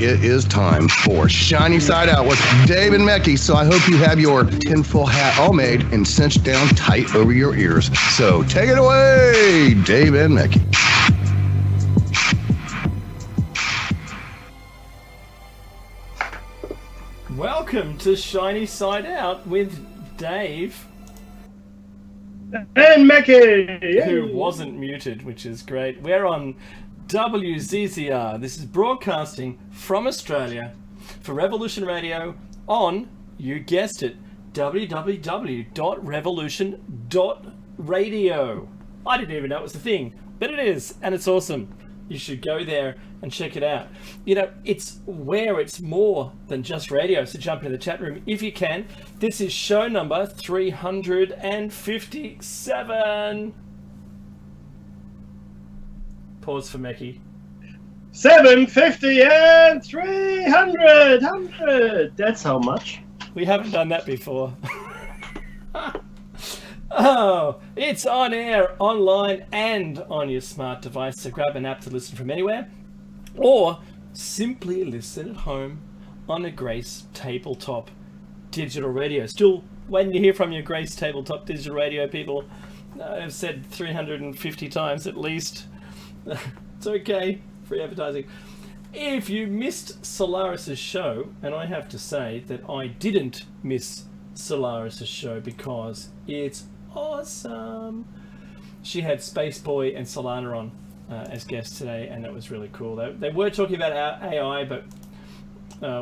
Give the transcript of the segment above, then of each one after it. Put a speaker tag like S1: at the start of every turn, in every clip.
S1: it is time for Shiny Side Out with Dave and Mecky. So I hope you have your tinfoil hat all made and cinched down tight over your ears. So take it away, Dave and Mecky.
S2: Welcome to Shiny Side Out with Dave.
S3: And Mecky!
S2: Who wasn't muted, which is great. We're on WZZR. This is broadcasting from Australia for Revolution Radio on, you guessed it, www.revolution.radio. I didn't even know it was a thing, but it is, and it's awesome. You should go there and check it out. You know, it's where it's more than just radio, so jump into the chat room if you can. This is show number 357. Pause for Mecky.
S3: 750 and 300. 100. That's how much.
S2: We haven't done that before. Oh, it's on air, online, and on your smart device. So grab an app to listen from anywhere, or simply listen at home on a Grace Tabletop Digital Radio. Still waiting to hear from you, Grace Tabletop Digital Radio people. I've said 350 times at least. It's okay, free advertising. If you missed Solaris's show, and I have to say that I didn't miss Solaris's show because it's awesome. She had Space Boy and Solana on as guests today, and that was really cool. They were talking about AI, but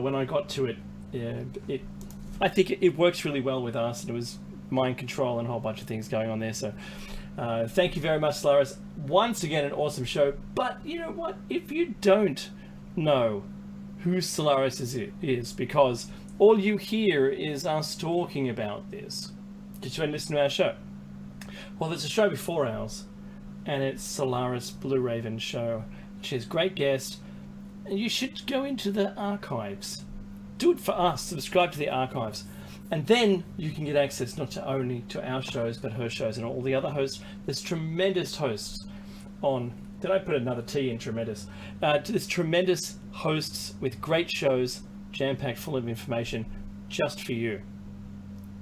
S2: when I got to it, I think it works really well with us, and it was mind control and a whole bunch of things going on there. So thank you very much, Solaris. Once again, an awesome show. But you know what? If you don't know who Solaris is, because all you hear is us talking about this, did you want to listen to our show? Well, there's a show before ours, and it's Solaris Blue Raven show. She has great guests, and you should go into the archives. Do it for us. Subscribe to the archives. And then you can get access not only to our shows, but her shows and all the other hosts. There's tremendous hosts on... Did I put another T in tremendous? There's tremendous hosts with great shows, jam-packed full of information, just for you.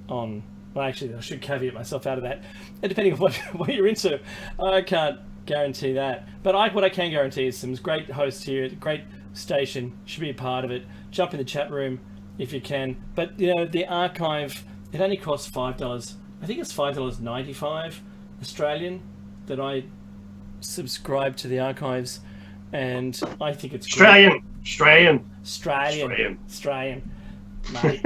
S2: Well, actually, I should caveat myself out of that. And depending on what you're into, I can't guarantee that. But what I can guarantee is some great hosts here, great station, should be a part of it. Jump in the chat room if you can. But, you know, the archive, it only costs $5. I think it's $5.95 Australian that I subscribe to the archives. And I think it's
S3: Australian.
S2: Mate.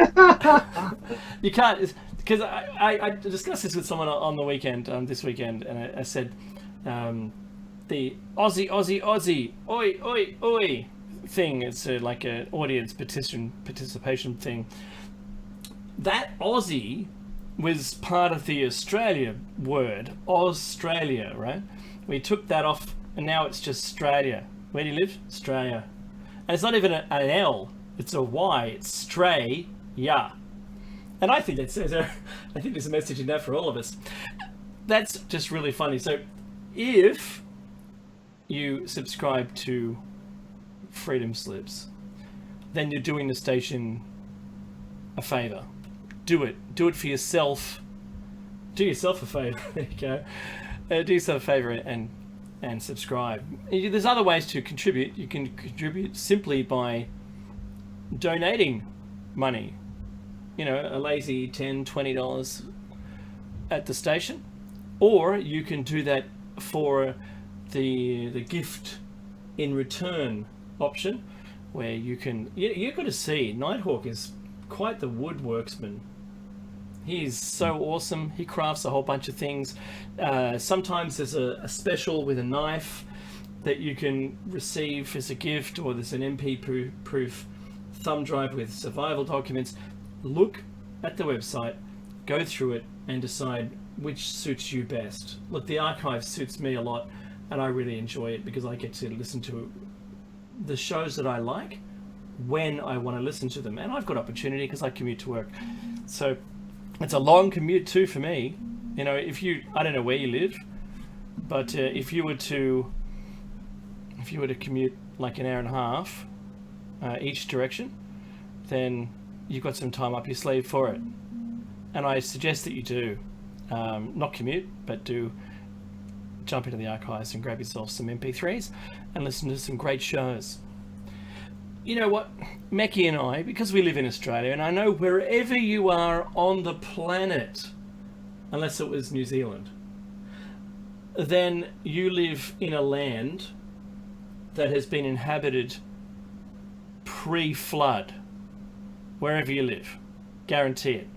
S2: You can't... Because I discussed this with someone on the weekend, this weekend, and I said the Aussie, oi thing. It's like an audience participation thing. That Aussie was part of the Australia word, Australia, right? We took that off, and now it's just Australia. Where do you live? Australia. And it's not even an L, it's a Y, it's stray, yeah. And I think I think there's a message in that for all of us. That's just really funny. So if you subscribe to Freedom Slips, then you're doing the station a favor. Do it. Do it for yourself. Do yourself a favor. There you go. Do yourself a favor and subscribe. There's other ways to contribute. You can contribute simply by donating money. You know, a lazy $10, $20 at the station, or you can do that for the gift in return option, where you've got to see Nighthawk is quite the woodworksman. He's so awesome. He crafts a whole bunch of things. Sometimes there's a special with a knife that you can receive as a gift, or there's an MP-proof thumb drive with survival documents. Look at the website, go through it, and decide which suits you best. Look, the archive suits me a lot, and I really enjoy it because I get to listen to the shows that I like when I want to listen to them. And I've got opportunity because I commute to work. So it's a long commute too for me. You know, I don't know where you live, but if you were to commute like an hour and a half, each direction, then you've got some time up your sleeve for it. And I suggest that you do, not commute, but do jump into the archives and grab yourself some MP3s and listen to some great shows. You know what, Mecky and I, because we live in Australia, and I know wherever you are on the planet, unless it was New Zealand, then you live in a land that has been inhabited pre-flood, wherever you live. Guarantee it.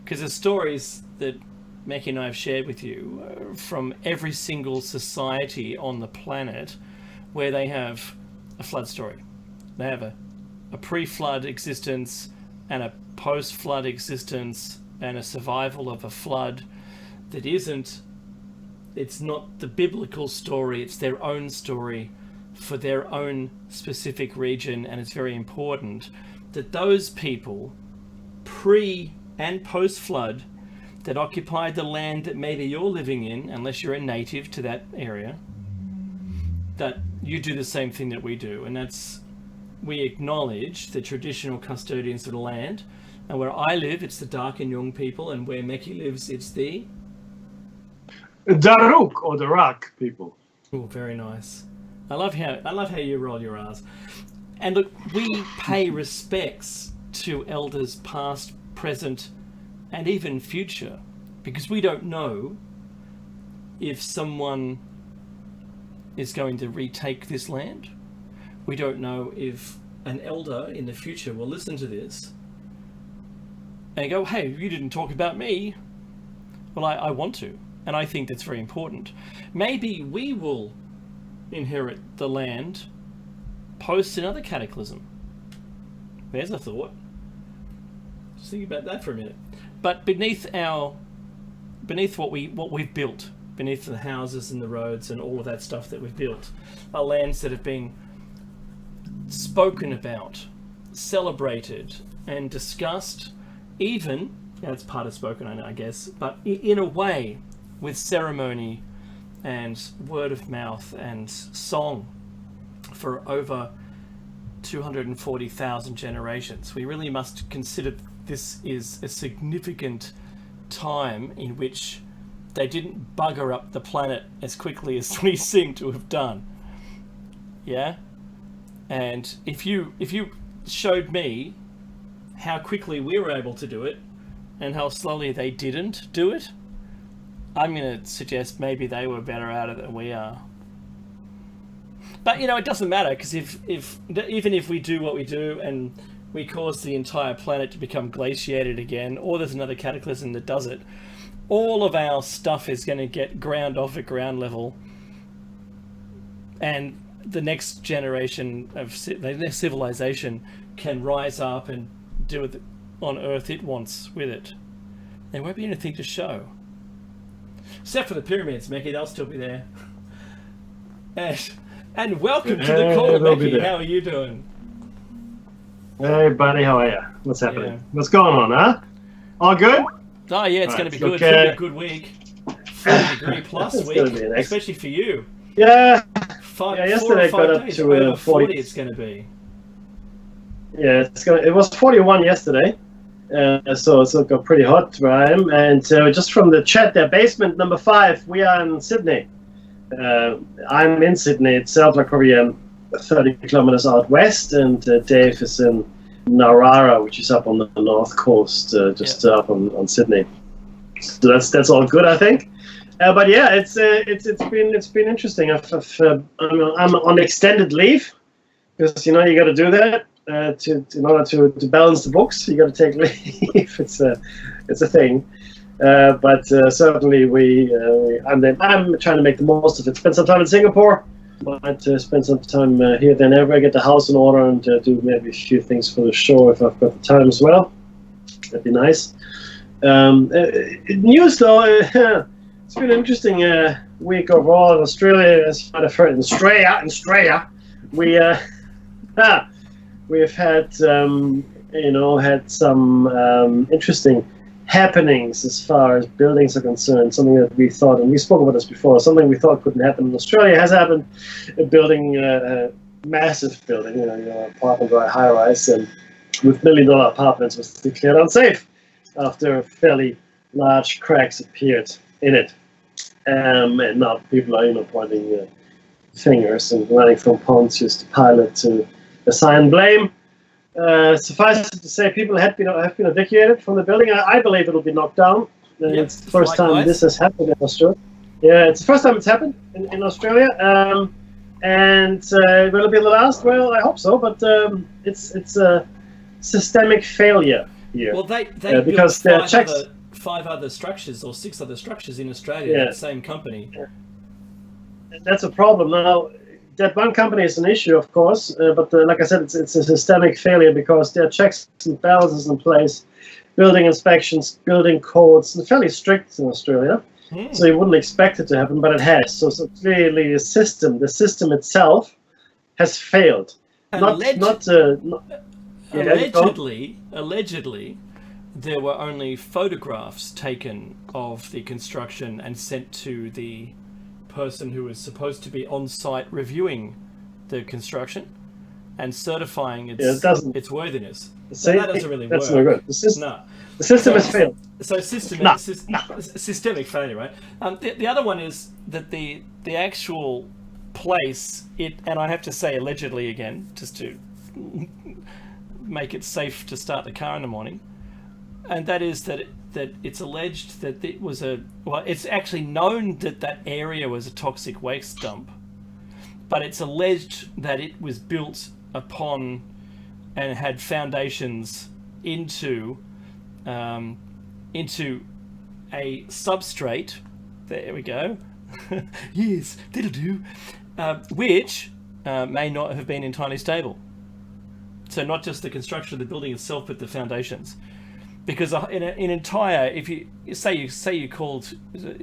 S2: Because the stories that Mecky and I have shared with you from every single society on the planet where they have a flood story. They have a pre-flood existence and a post-flood existence and a survival of a flood that isn't, it's not the biblical story, it's their own story for their own specific region. And it's very important that those people, pre and post-flood, that occupied the land that maybe you're living in, unless you're a native to that area, that you do the same thing that we do. And that's, we acknowledge the traditional custodians of the land. And where I live, it's the Dark and Young people, and where Mecky lives, it's the
S3: Daruk, or the Rock people.
S2: Oh, very nice. I love how you roll your R's. And look, we pay respects to elders past, present, and even future, because we don't know if someone is going to retake this land. We don't know if an elder in the future will listen to this and go, hey, you didn't talk about me. Well, I want to, and I think that's very important. Maybe we will inherit the land post another cataclysm. There's a thought. Just think about that for a minute. But beneath what we've built, beneath the houses and the roads and all of that stuff that we've built, are lands that have been spoken about, celebrated, and discussed, even, it's part of spoken, I guess, but in a way, with ceremony and word of mouth and song for over 240,000 generations. We really must consider this is a significant time in which they didn't bugger up the planet as quickly as we seem to have done. Yeah? And if you showed me how quickly we were able to do it and how slowly they didn't do it, I'm going to suggest maybe they were better at it than we are. But, it doesn't matter, because even if we do what we do and we cause the entire planet to become glaciated again, or there's another cataclysm that does it, all of our stuff is going to get ground off at ground level, and the next generation of the next civilization can rise up and do it on Earth it wants with it. There won't be anything to show. Except for the pyramids, Mecky, they'll still be there. And welcome to the call, Mecky. How are you doing?
S3: Hey, buddy, how are you? What's happening? Yeah. What's going on, huh? All good?
S2: Oh, yeah, it's going to be good. It's going to be a good week. 40-degree plus week, especially for you.
S3: Yeah. Yesterday got up to
S2: 40. It's going to be.
S3: Yeah, it was 41 yesterday. So it's got pretty hot where I am. And just from the chat there, basement number 5, we are in Sydney. I'm in Sydney itself, like probably 30 kilometers out west, and Dave is in Narara, which is up on the north coast, up on Sydney. So that's all good, I think. But yeah, it's been interesting. I'm on extended leave because you got to do that in order to balance the books. You got to take leave. It's a thing. But certainly I'm trying to make the most of it. Spend some time in Singapore. Might spend some time here, then ever get the house in order and do maybe a few things for the show if I've got the time as well. That'd be nice. News though, it's been an interesting week overall in Australia. As you might have heard, in Australia, we've had some interesting happenings as far as buildings are concerned. Something that we thought, and we spoke about this before, something we thought couldn't happen in Australia has happened. A building massive building, apartment or high rise, and with $1 million apartments was declared unsafe after fairly large cracks appeared in it. And now people are pointing fingers and running from Pontius to Pilate to assign blame. Suffice it to say, people have been evacuated from the building. I believe it'll be knocked down. It's the first time this has happened in Australia. Yeah, it's the first time it's happened in Australia. And will it be the last? Well, I hope so. But it's a systemic failure here.
S2: Well, they
S3: because
S2: built
S3: there are
S2: five other structures or 6 other structures in Australia. The same company.
S3: Yeah. That's a problem now. That one company is an issue, of course, but like I said, it's a systemic failure because there are checks and balances in place, building inspections, building codes, and fairly strict in Australia. So you wouldn't expect it to happen, but it has. So clearly, the system itself has failed.
S2: Allegedly, there were only photographs taken of the construction and sent to the person who was supposed to be on site reviewing the construction and certifying its worthiness. So that doesn't really work.
S3: That's no good. The system has failed.
S2: So systemic failure, right? The other one is that the actual place, and I have to say allegedly again, just to make it safe to start the car in the morning, and that is that it's alleged that it was it's actually known that area was a toxic waste dump, but it's alleged that it was built upon and had foundations into a substrate. There we go. Yes, that'll do. Which may not have been entirely stable. So not just the construction of the building itself, but the foundations. Because in an entire, if you say you called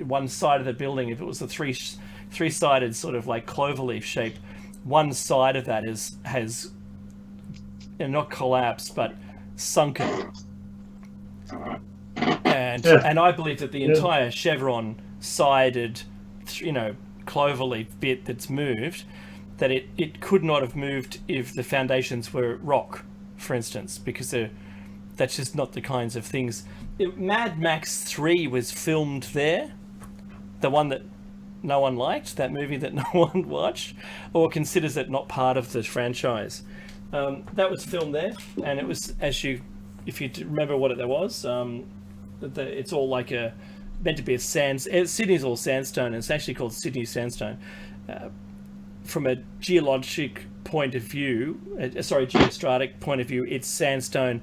S2: one side of the building, if it was a three-sided sort of like cloverleaf shape, one side of that has not collapsed but sunken. And I believe that the entire chevron-sided, cloverleaf bit that's moved, that it could not have moved if the foundations were rock, for instance, because that's just not the kinds of things. Mad Max 3 was filmed there, the one that no one liked, that movie that no one watched, or considers it not part of the franchise. That was filmed there, and it was, if you remember what it was, it's all like meant to be a Sydney's all sandstone, and it's actually called Sydney sandstone. From a geologic point of view, geostratic point of view, it's sandstone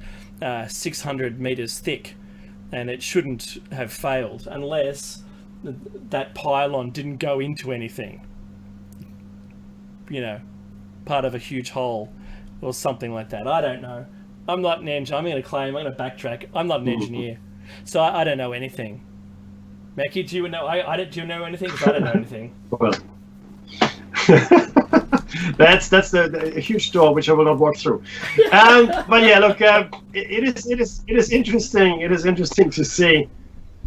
S2: 600 meters thick, and it shouldn't have failed unless that pylon didn't go into anything. Part of a huge hole or something like that. I don't know. I'm not an engineer. I'm going to backtrack. I'm not an engineer, so I don't know anything. Mackie, do you know? Do you know anything? Because I don't know anything.
S3: Well. That's a huge door which I will not walk through. But yeah, look, it is interesting. It is interesting to see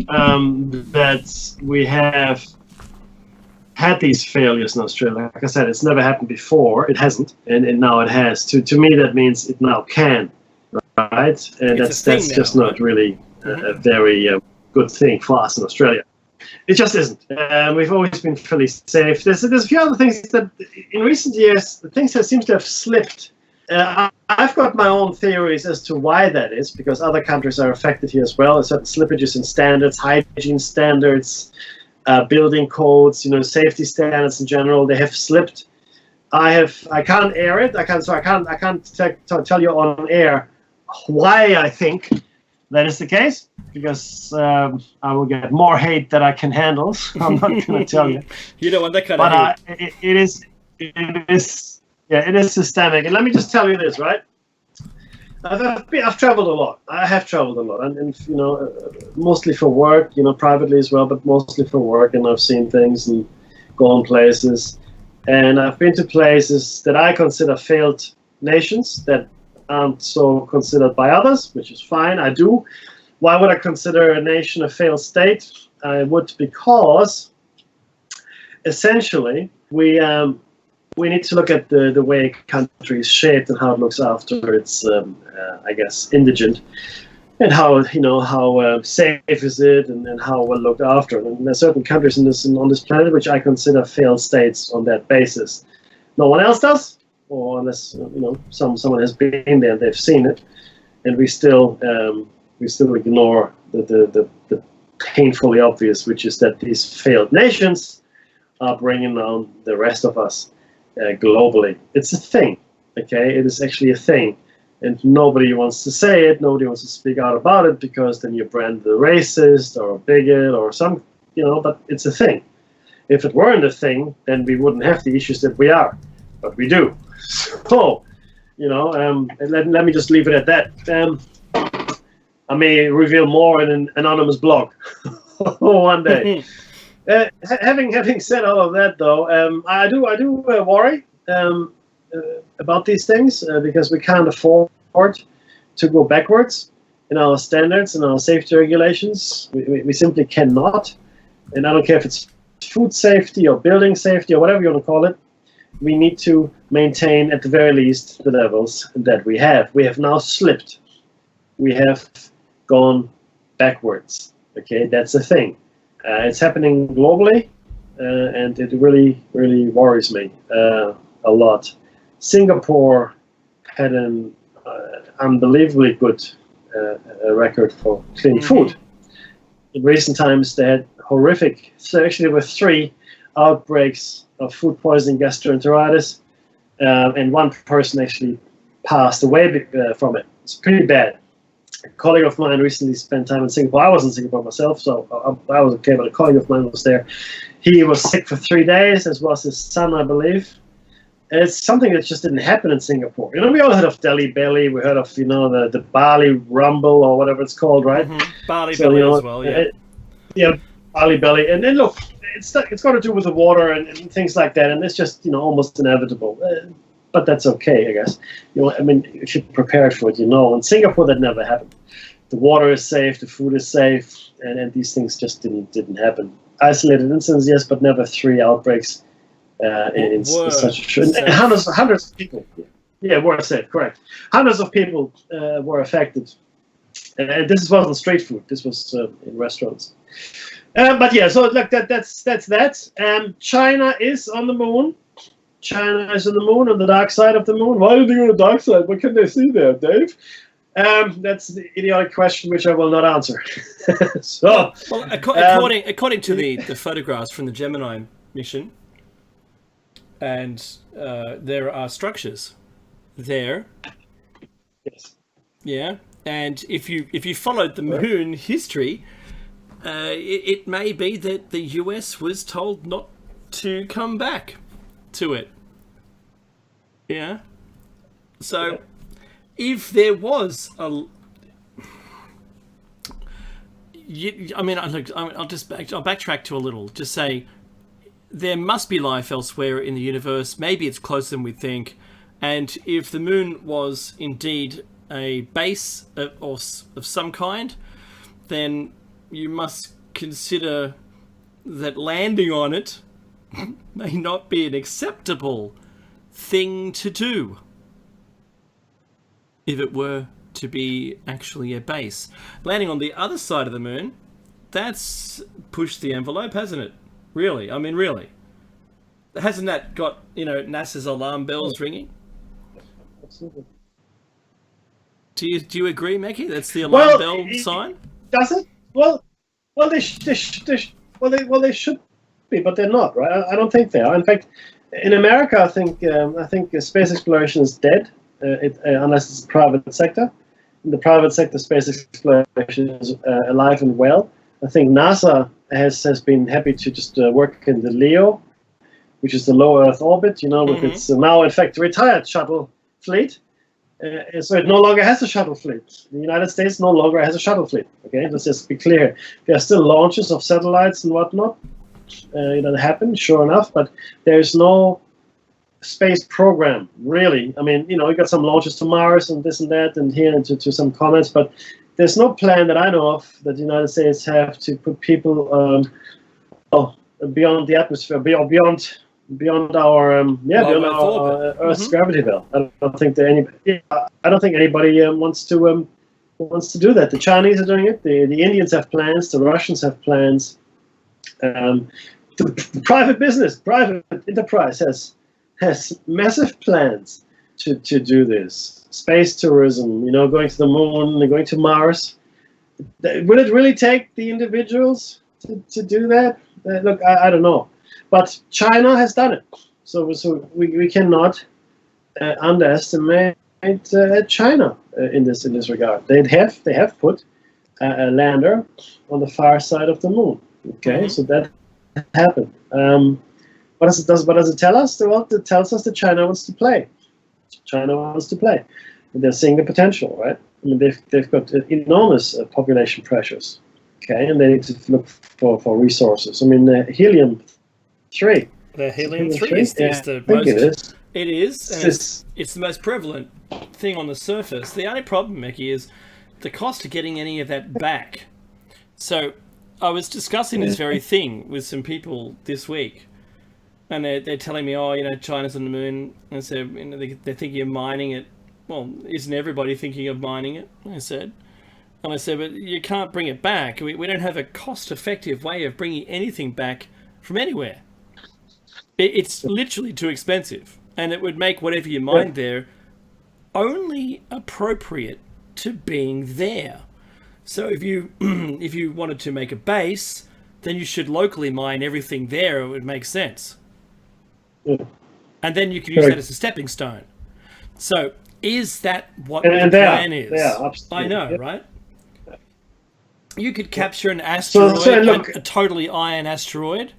S3: that we have had these failures in Australia. Like I said, it's never happened before. It hasn't, and now it has. To me, that means it now can, right? And that's just not really a very good thing for us in Australia. It just isn't. We've always been fairly safe. There's a few other things that in recent years, the things that seem to have slipped. I've got my own theories as to why that is, because other countries are affected here as well. There's certain slippages in standards, hygiene standards, building codes, safety standards in general. They have slipped. I can't air it. I can't tell you on air why I think that is the case, because I will get more hate than I can handle. So I'm not going to tell you.
S2: You don't want that kind of hate.
S3: It is systemic. And let me just tell you this, right? I've traveled a lot. I have traveled a lot, and mostly for work, privately as well, but mostly for work. And I've seen things and gone places, and I've been to places that I consider failed nations that aren't so considered by others, which is fine. I do. Why would I consider a nation a failed state? I would, because essentially we we need to look at the way a country is shaped and how it looks after its, I guess, indigent, and how how safe is it, and how well looked after. And there's certain countries on this planet which I consider failed states on that basis. No one else does, or unless someone has been there and they've seen it, and we still ignore the painfully obvious, which is that these failed nations are bringing down the rest of us globally. It's a thing, okay? It is actually a thing, and nobody wants to say it. Nobody wants to speak out about it, because then you're branded a racist or a bigot or some, But it's a thing. If it weren't a thing, then we wouldn't have the issues that we are, but we do. So, let me just leave it at that. I may reveal more in an anonymous blog one day. Having said all of that, though, I do worry about these things because we can't afford to go backwards in our standards and our safety regulations. We simply cannot. And I don't care if it's food safety or building safety or whatever you want to call it. We need to maintain, at the very least, the levels that we have. We have now slipped. We have gone backwards. Okay, that's a thing. It's happening globally, and it really, really worries me a lot. Singapore had an unbelievably good record for clean food. In recent times, they had horrific. So actually, there were 3 outbreaks of food poisoning, gastroenteritis, and one person actually passed away from it. It's pretty bad. A colleague of mine recently spent time in Singapore. I was in Singapore myself, so I was okay, but a colleague of mine was there. He was sick for 3 days, as was his son, I believe. And it's something that just didn't happen in Singapore. We all heard of Delhi Belly. We heard of, the Bali Rumble or whatever it's called, right?
S2: Mm-hmm. Bali Belly as well, yeah.
S3: Yeah, Bali Belly. And then look, it's got to do with the water and things like that, and it's just, almost inevitable. But that's okay, I guess. If you're prepared for it, In Singapore, that never happened. The water is safe, the food is safe, and these things just didn't happen. Isolated incidents, yes, but never 3 outbreaks in such a hundreds of people. Yeah, were safe, correct. Hundreds of people were affected. And this wasn't street food. This was in restaurants. But yeah, so look, that's that. China is on the moon. China is on the moon, on the dark side of the moon. Why are they on the dark side? What can they see there, Dave? That's the idiotic question, which I will not answer.
S2: According to the photographs from the Gemini mission, and there are structures there.
S3: Yes.
S2: Yeah, and if you followed the moon history, it may be that the US was told not to come back to it. Yeah. So, if there was I'll backtrack to a little. Just say there must be life elsewhere in the universe. Maybe it's closer than we think. And if the moon was indeed a base of some kind, then you must consider that landing on it may not be an acceptable thing to do if it were to be actually a base. Landing on the other side of the moon, that's pushed the envelope, hasn't it? Really? Really. Hasn't that got, NASA's alarm bells ringing?
S3: Absolutely.
S2: Do you agree, Mackie? That's the alarm bell sign?
S3: Does it? Well, they should be, but they're not, right? I don't think they are. In fact, in America, I think space exploration is dead, unless it's the private sector. In the private sector, space exploration is alive and well. I think NASA has been happy to just work in the LEO, which is the low Earth orbit, with its now, in fact, retired shuttle fleet. So it no longer has a shuttle fleet. The United States no longer has a shuttle fleet. Okay, let's just be clear. There are still launches of satellites and whatnot. That happen, sure enough, but there's no space program, really. We got some launches to Mars and this and that, and here and to some comets, but there's no plan that I know of that the United States have to put people beyond the atmosphere, beyond beyond our beyond
S2: Earth
S3: our
S2: orbit.
S3: Earth's gravity belt. I don't think that anybody wants to do that. The Chinese are doing it. The Indians have plans. The Russians have plans. The private business, private enterprise has massive plans to do this. Space tourism, going to the moon, going to Mars. Will it really take the individuals to do that? Look, I don't know. But China has done it. So we cannot underestimate China in this regard. They have put a lander on the far side of the moon. Okay, so that happened. What does it tell us? Well, it tells us that China wants to play. China wants to play. They're seeing the potential, right? I mean, they've got enormous population pressures. Okay, and they need to look for resources. I mean, helium-3.
S2: The helium-3 is the most. It is, and it's the most prevalent thing on the surface. The only problem, Mickey, is the cost of getting any of that back. So I was discussing this very thing with some people this week, and they're telling me, China's on the moon, and so they're thinking of mining it. Well, isn't everybody thinking of mining it? I said, but you can't bring it back. We don't have a cost-effective way of bringing anything back from anywhere. It's literally too expensive, and it would make whatever you mine there only appropriate to being there. So if you wanted to make a base, then you should locally mine everything there. It would make sense. And then you can use that as a stepping stone. So is that what the plan is? I know, right? You could capture an asteroid, a totally iron asteroid,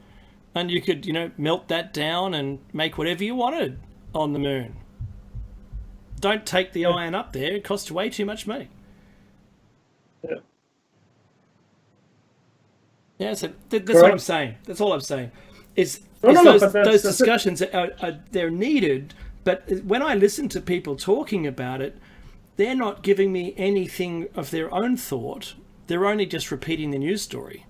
S2: and you could, melt that down and make whatever you wanted on the moon. Don't take the iron up there. It costs way too much money. Yeah, so that's what I'm saying. That's all I'm saying. Those discussions they're needed, but when I listen to people talking about it, they're not giving me anything of their own thought. They're only just repeating the news story.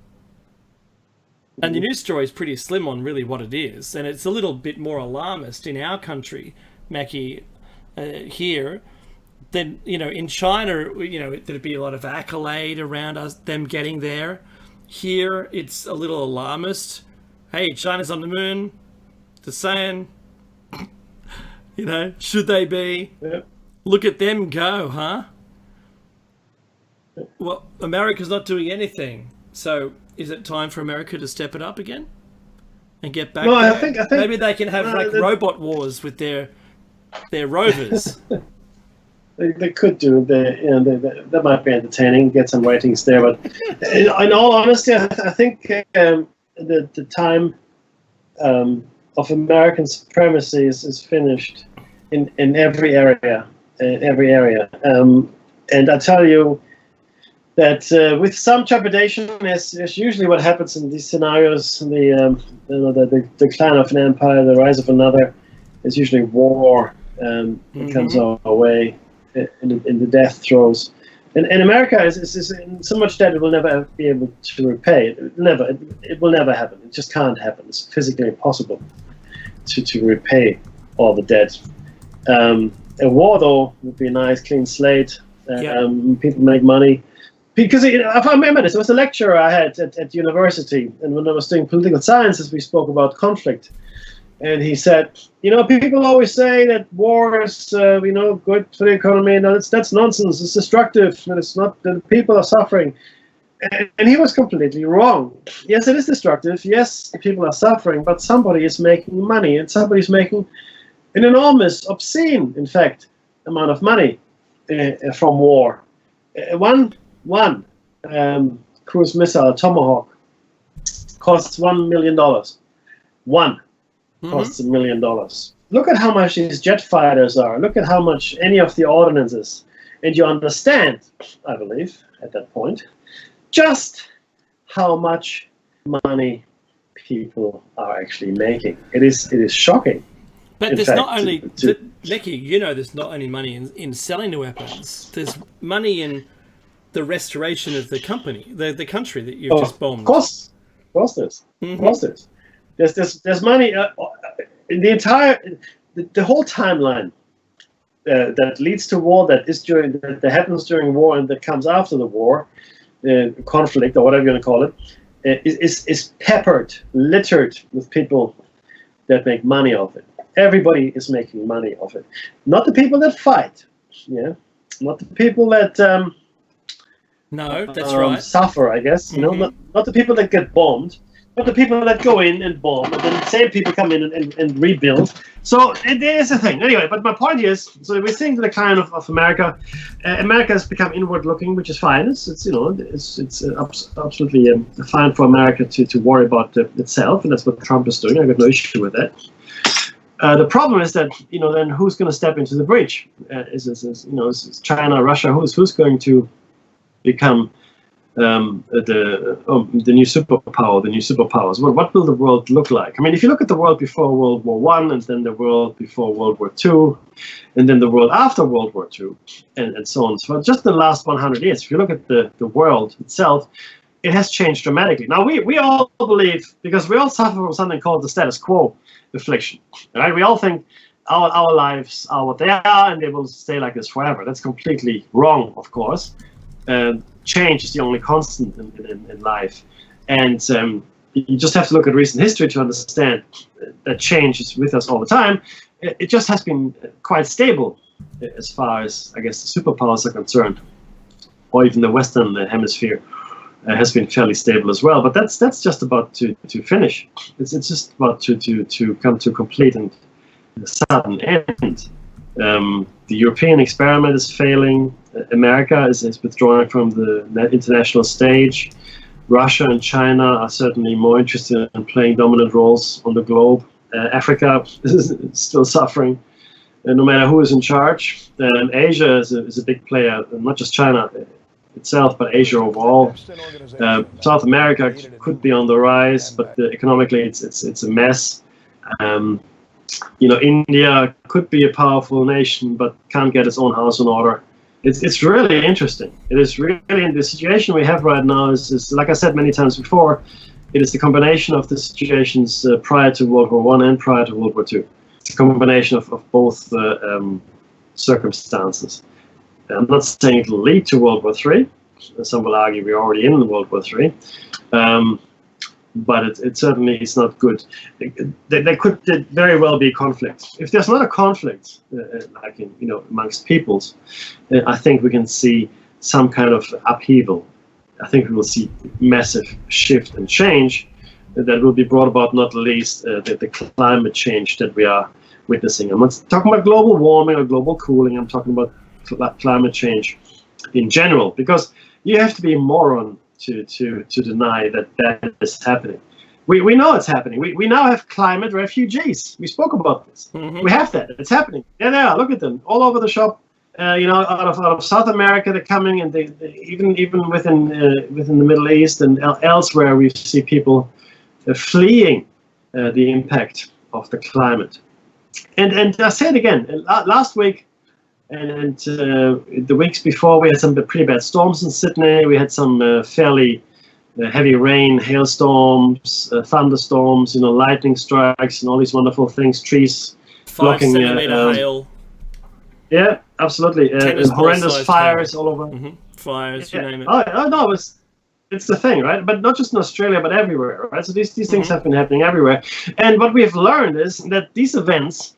S2: And the news story is pretty slim on really what it is, and it's a little bit more alarmist in our country, Mackie, here, than in China. There'd be a lot of accolade around them getting there. Here, it's a little alarmist. Hey, China's on the moon. They're saying, should they be? Yeah. Look at them go, huh? Well, America's not doing anything. So is it time for America to step it up again and get back? No, I think maybe they can have robot wars with their rovers.
S3: They could do that might be entertaining, get some ratings there. But in all honesty, I think the time of American supremacy is finished in every area. And I tell you that with some trepidation, is usually what happens in these scenarios. The decline of an empire, the rise of another, is usually war. It comes our way. In the death throes, and America is in so much debt it will never be able to repay. It will never happen. It just can't happen. It's physically impossible to repay all the debt. A war, though, would be a nice clean slate. People make money because if I remember this, it was a lecture I had at university, and when I was doing political sciences, we spoke about conflict. And he said, people always say that war is, good for the economy. No, that's nonsense. It's destructive. And it's not. The people are suffering. And he was completely wrong. Yes, it is destructive. Yes, the people are suffering. But somebody is making money, and somebody's making an enormous, obscene, in fact, amount of money from war. One cruise missile, Tomahawk, costs $1 million. One. Costs $1 million. Look at how much these jet fighters are. Look at how much any of the ordnances. And you understand, I believe, at that point, just how much money people are actually making. It is shocking.
S2: But there's not only, Mickey, there's not only money in selling the weapons. There's money in the restoration of the country that you've just bombed.
S3: Of course there's. There's money. The whole timeline that leads to war, that happens during war, and that comes after the war, conflict or whatever you want to call it, is peppered, littered with people that make money off it. Everybody is making money off it. Not the people that fight, yeah. Not the people that
S2: no, that's right.
S3: Suffer, I guess. You know, not the people that get bombed, but the people that go in and bomb, and then the same people come in and rebuild. So it is a thing. Anyway, but my point is, so we're seeing the decline of America. America has become inward-looking, which is fine. It's absolutely fine for America to worry about itself, and that's what Trump is doing. I've got no issue with that. The problem is that, then who's going to step into the breach? Is China, Russia? Who's going to become the new superpower, the new superpowers? What will the world look like? I mean, if you look at the world before World War I, and then the world before World War II, and then the world after World War II, and so on. So just the last 100 years, if you look at the world itself, it has changed dramatically. Now, we all believe, because we all suffer from something called the status quo affliction, right? We all think our lives are what they are, and they will stay like this forever. That's completely wrong, of course. Change is the only constant in life, and you just have to look at recent history to understand that change is with us all the time. It just has been quite stable as far as, I guess, the superpowers are concerned, or even the Western hemisphere has been fairly stable as well. But that's just about to finish. It's just about to come to a complete and sudden end. The European experiment is failing. America is withdrawing from the international stage. Russia and China are certainly more interested in playing dominant roles on the globe. Africa is still suffering, no matter who is in charge. Asia is a big player, not just China itself, but Asia overall. South America could be on the rise, but economically it's a mess. India could be a powerful nation, but can't get its own house in order. It's really interesting. It is really, the situation we have right now is like I said many times before, it is the combination of the situations prior to World War I and prior to World War II. It's a combination of both circumstances. I'm not saying it will lead to World War III. Some will argue we're already in World War III. But it certainly is not good. There could very well be conflict. If there's not a conflict, like amongst peoples, I think we can see some kind of upheaval. I think we will see massive shift and change that will be brought about, not least the climate change that we are witnessing. I'm not talking about global warming or global cooling. I'm talking about climate change in general, because you have to be a moron to deny that is happening. We know it's happening. We now have climate refugees. We spoke about this. We have that. It's happening. Yeah, they are. Look at them all over the shop. Out of South America, they're coming, and they even within the Middle East and elsewhere, we see people fleeing the impact of the climate. And I say it again. Last week. And the weeks before, we had some pretty bad storms in Sydney. We had some fairly heavy rain, hailstorms, thunderstorms, lightning strikes, and all these wonderful things. Trees
S2: 5
S3: blocking.
S2: centimeter hail.
S3: Yeah, absolutely. And horrendous fires all over.
S2: Fires, you name it.
S3: Oh no, it's the thing, right? But not just in Australia, but everywhere, right? So these things have been happening everywhere. And what we've learned is that these events,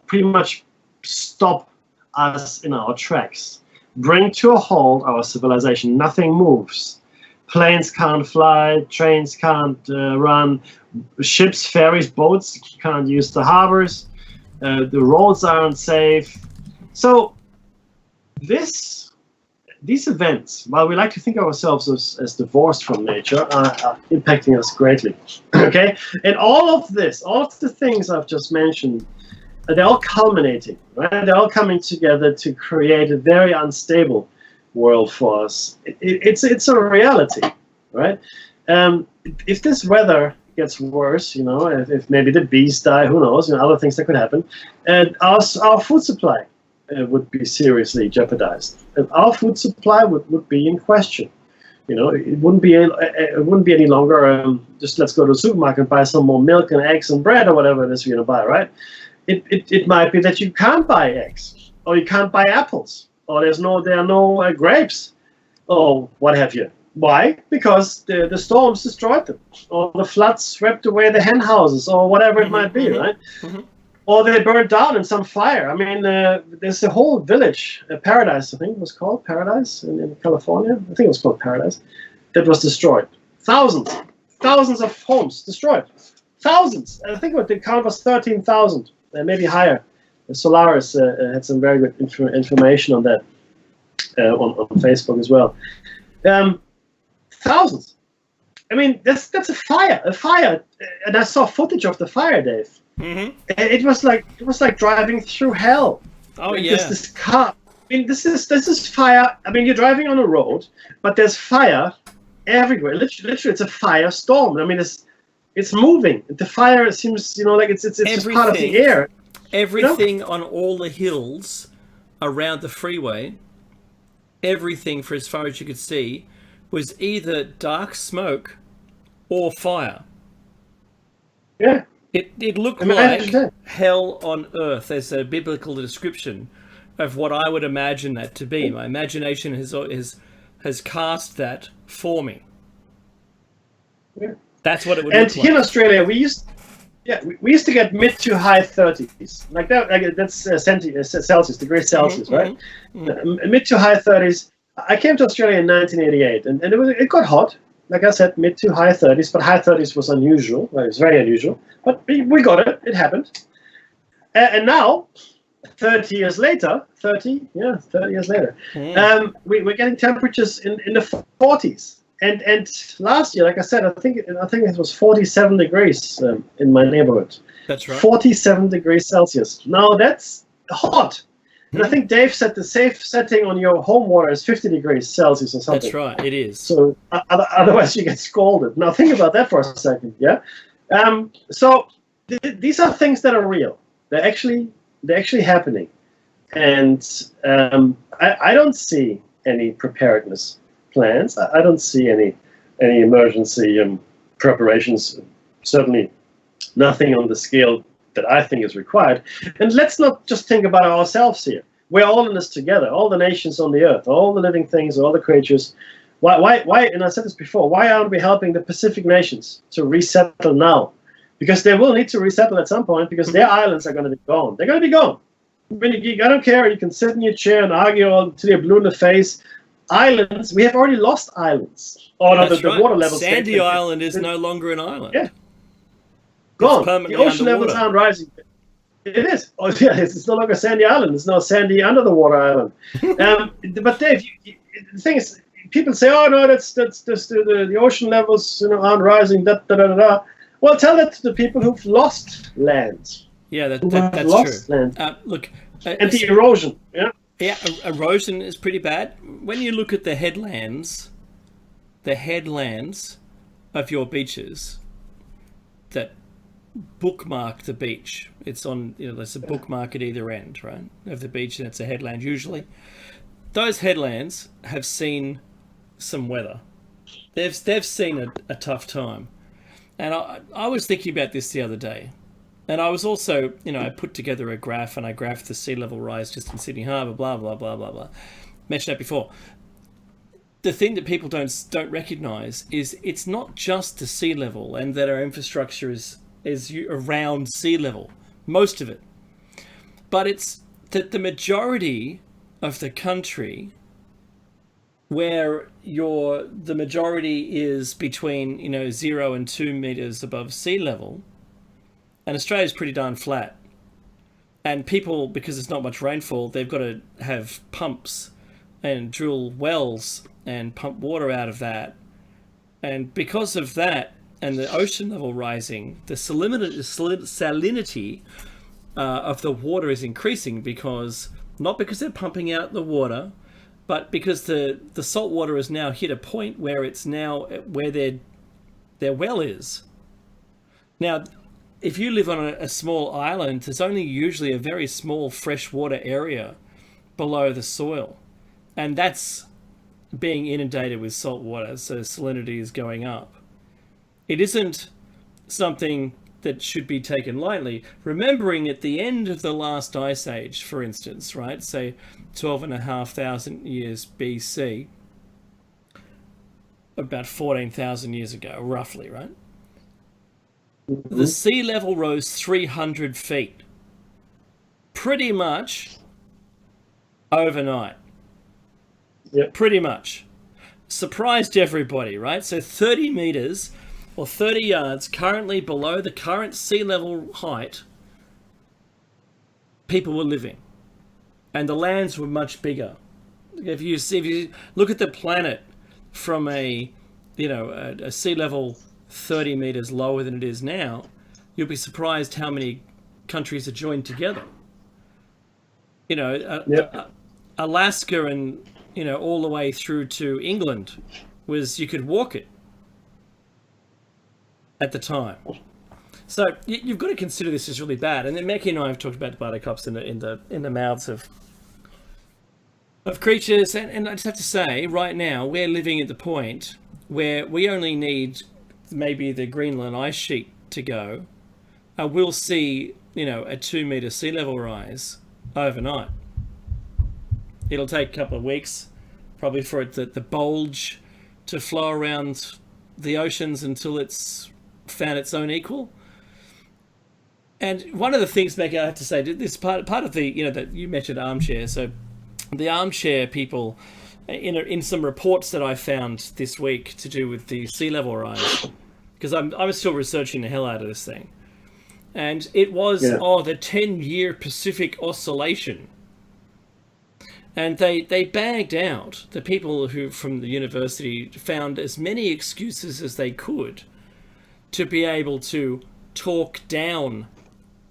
S3: pretty much stop us in our tracks, bring to a halt our civilization. Nothing moves. Planes can't fly, trains can't run, ships, ferries, boats can't use the harbors, the roads aren't safe. So these events, while we like to think of ourselves as divorced from nature, are impacting us greatly. Okay? And all of the things I've just mentioned, they're all culminating, right? They're all coming together to create a very unstable world for us. It's a reality, right? If this weather gets worse, if maybe the bees die, who knows? Other things that could happen, and our food supply would be seriously jeopardized. And our food supply would be in question. You know, it wouldn't be any longer just let's go to the supermarket and buy some more milk and eggs and bread or whatever it is you're gonna buy, right? It might be that you can't buy eggs, or you can't buy apples, or there are no grapes, or what have you. Why? Because the storms destroyed them, or the floods swept away the hen houses, or whatever it might be, right? Or they burned down in some fire. I mean, there's a whole village, Paradise, I think it was called Paradise in California. I think it was called Paradise, that was destroyed. Thousands of homes destroyed. Thousands. I think the count was 13,000, maybe higher. Solaris had some very good information on that on Facebook as well. Thousands. I mean, that's a fire, and I saw footage of the fire, Dave. It was like driving through hell.
S2: Oh yeah.
S3: This car. I mean, this is fire. I mean, you're driving on a road, but there's fire everywhere. Literally, it's a fire storm. I mean, it's moving. The fire seems, like it's just part of the air.
S2: Everything on all the hills around the freeway, everything for as far as you could see, was either dark smoke or fire.
S3: Yeah.
S2: It looked like hell on earth as a biblical description of what I would imagine that to be. My imagination has cast that for me.
S3: Yeah.
S2: That's what it would
S3: look
S2: like.
S3: And here in Australia, we used to get mid to high 30s, like that. Like that's Celsius, degrees Celsius, right? Mid to high 30s. I came to Australia in 1988, and it got hot. Like I said, mid to high 30s, but high 30s was unusual. Well, it was very unusual, but we got it. It happened. And now, 30 years later, we're getting temperatures in the 40s. And last year, like I said, I think it was 47 degrees in my neighborhood.
S2: That's right.
S3: 47 degrees Celsius. Now that's hot. And I think Dave said the safe setting on your home water is 50 degrees Celsius or something.
S2: That's right, it is.
S3: So otherwise you get scalded. Now think about that for a second, yeah? So these are things that are real. They're actually happening. And I don't see any preparedness plans. I don't see any emergency preparations. Certainly nothing on the scale that I think is required. And let's not just think about ourselves here. We're all in this together, all the nations on the earth, all the living things, all the creatures. Why, and I said this before, why aren't we helping the Pacific nations to resettle now? Because they will need to resettle at some point, because their islands are going to be gone. They're going to be gone. I mean, I don't care. You can sit in your chair and argue until you're blue in the face. Islands, we have already lost islands. The water levels.
S2: Sandy Island is no longer an island.
S3: Yeah. Gone. The ocean levels aren't rising. It is. Oh, yeah, it's no longer Sandy Island. It's now Sandy under the water island. But Dave, the thing is, people say, "Oh no, that's the ocean levels, aren't rising." Well, tell that to the people who've lost land.
S2: Yeah, that's true.
S3: Land.
S2: Look,
S3: and the erosion. Yeah.
S2: Yeah, erosion is pretty bad. When you look at the headlands of your beaches that bookmark the beach. It's on, there's a bookmark at either end, right, of the beach, and it's a headland usually. Those headlands have seen some weather. They've seen a tough time. And I was thinking about this the other day. And I was also, I put together a graph, and I graphed the sea level rise just in Sydney Harbour, blah, blah, blah, blah, blah. Mentioned that before. The thing that people don't recognise is it's not just the sea level and that our infrastructure is around sea level, most of it. But it's that the majority of the country where the majority is between 0 and 2 meters above sea level, and Australia's pretty darn flat. And people, because there's not much rainfall, they've got to have pumps and drill wells and pump water out of that. And because of that, and the ocean level rising, the salinity of the water is increasing, not because they're pumping out the water, but because the salt water has now hit a point where it's now where their well is. Now, if you live on a small island, there's only usually a very small freshwater area below the soil. And that's being inundated with salt water, so salinity is going up. It isn't something that should be taken lightly. Remembering at the end of the last ice age, for instance, right, say 12,500 years BC, about 14,000 years ago, roughly, right? The sea level rose 300 feet, pretty much overnight.
S3: Yep.
S2: Pretty much. Surprised everybody, right? So 30 meters or 30 yards currently below the current sea level height, people were living. And the lands were much bigger. If you look at the planet from a sea level 30 meters lower than it is now, you'll be surprised how many countries are joined together. Alaska and all the way through to England you could walk it at the time. So you've got to consider this is really bad. And then Mekki and I have talked about the buttercups in the mouths of creatures, and I just have to say, right now we're living at the point where we only need maybe the Greenland ice sheet to go. We'll see a 2 meter sea level rise overnight. It'll take a couple of weeks, probably, for the bulge to flow around the oceans until it's found its own equal. And one of the things, Mekki, I have to say, this part of the, that you mentioned armchair. So the armchair people, in some reports that I found this week to do with the sea level rise, because I'm still researching the hell out of this thing. And it was, the 10-year Pacific Oscillation. And they bagged out, the people who from the university found as many excuses as they could to be able to talk down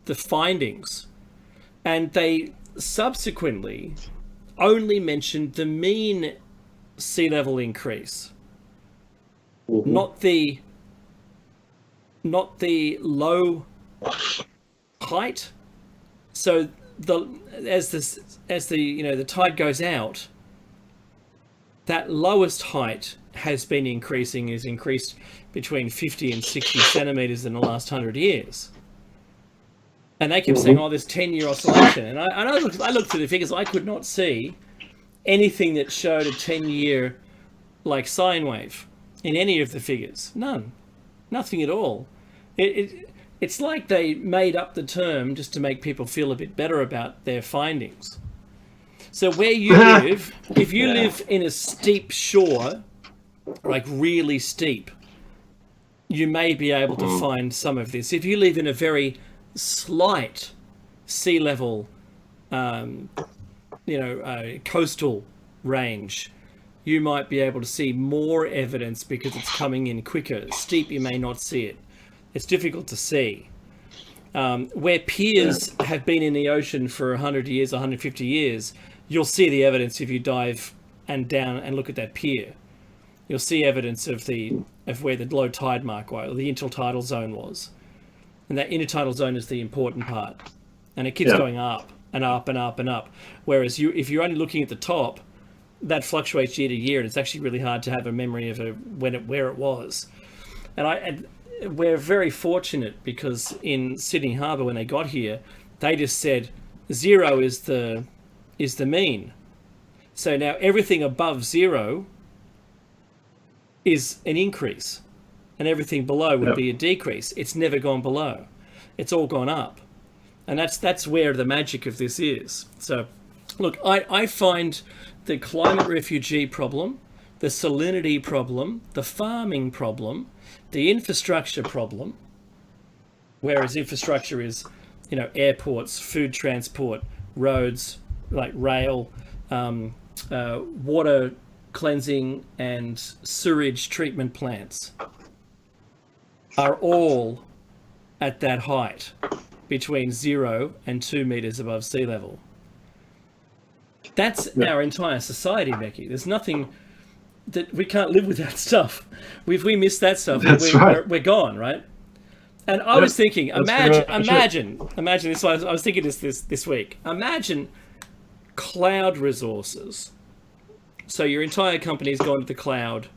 S2: the findings. And they subsequently only mentioned the mean sea level increase, not the low height. So as the tide goes out, that lowest height has been increasing, is increased between 50 and 60 centimeters in the last 100 years. And they kept saying, this 10-year oscillation. And I looked through the figures. I could not see anything that showed a 10-year sine wave in any of the figures. None. Nothing at all. It's like they made up the term just to make people feel a bit better about their findings. So where you live, if you live in a steep shore, really steep, you may be able to find some of this. If you live in a very slight sea level, coastal range, you might be able to see more evidence because it's coming in quicker. Steep, you may not see it. It's difficult to see. Where piers have been in the ocean for 100 years, 150 years, you'll see the evidence if you dive down and look at that pier. You'll see evidence of where the low tide mark was, or the intertidal zone was. And that intertidal zone is the important part. And it keeps going up and up and up and up. Whereas if you're only looking at the top, that fluctuates year to year, and it's actually really hard to have a memory of where it was. And we're very fortunate because in Sydney Harbour, when they got here, they just said 0 is the mean. So now everything above 0 is an increase, and everything below would be a decrease. It's never gone below. It's all gone up. And that's where the magic of this is. So, look, I find the climate refugee problem, the salinity problem, the farming problem, the infrastructure problem, whereas infrastructure is, airports, food transport, roads, like rail, water cleansing and sewage treatment plants are all at that height between 0 and 2 meters above sea level. That's our entire society, Mekki. There's nothing that we can't live with that stuff. If we miss that stuff, we're gone, right? And I was thinking, imagine this. I was thinking this week. Imagine cloud resources So your entire company's gone to the cloud,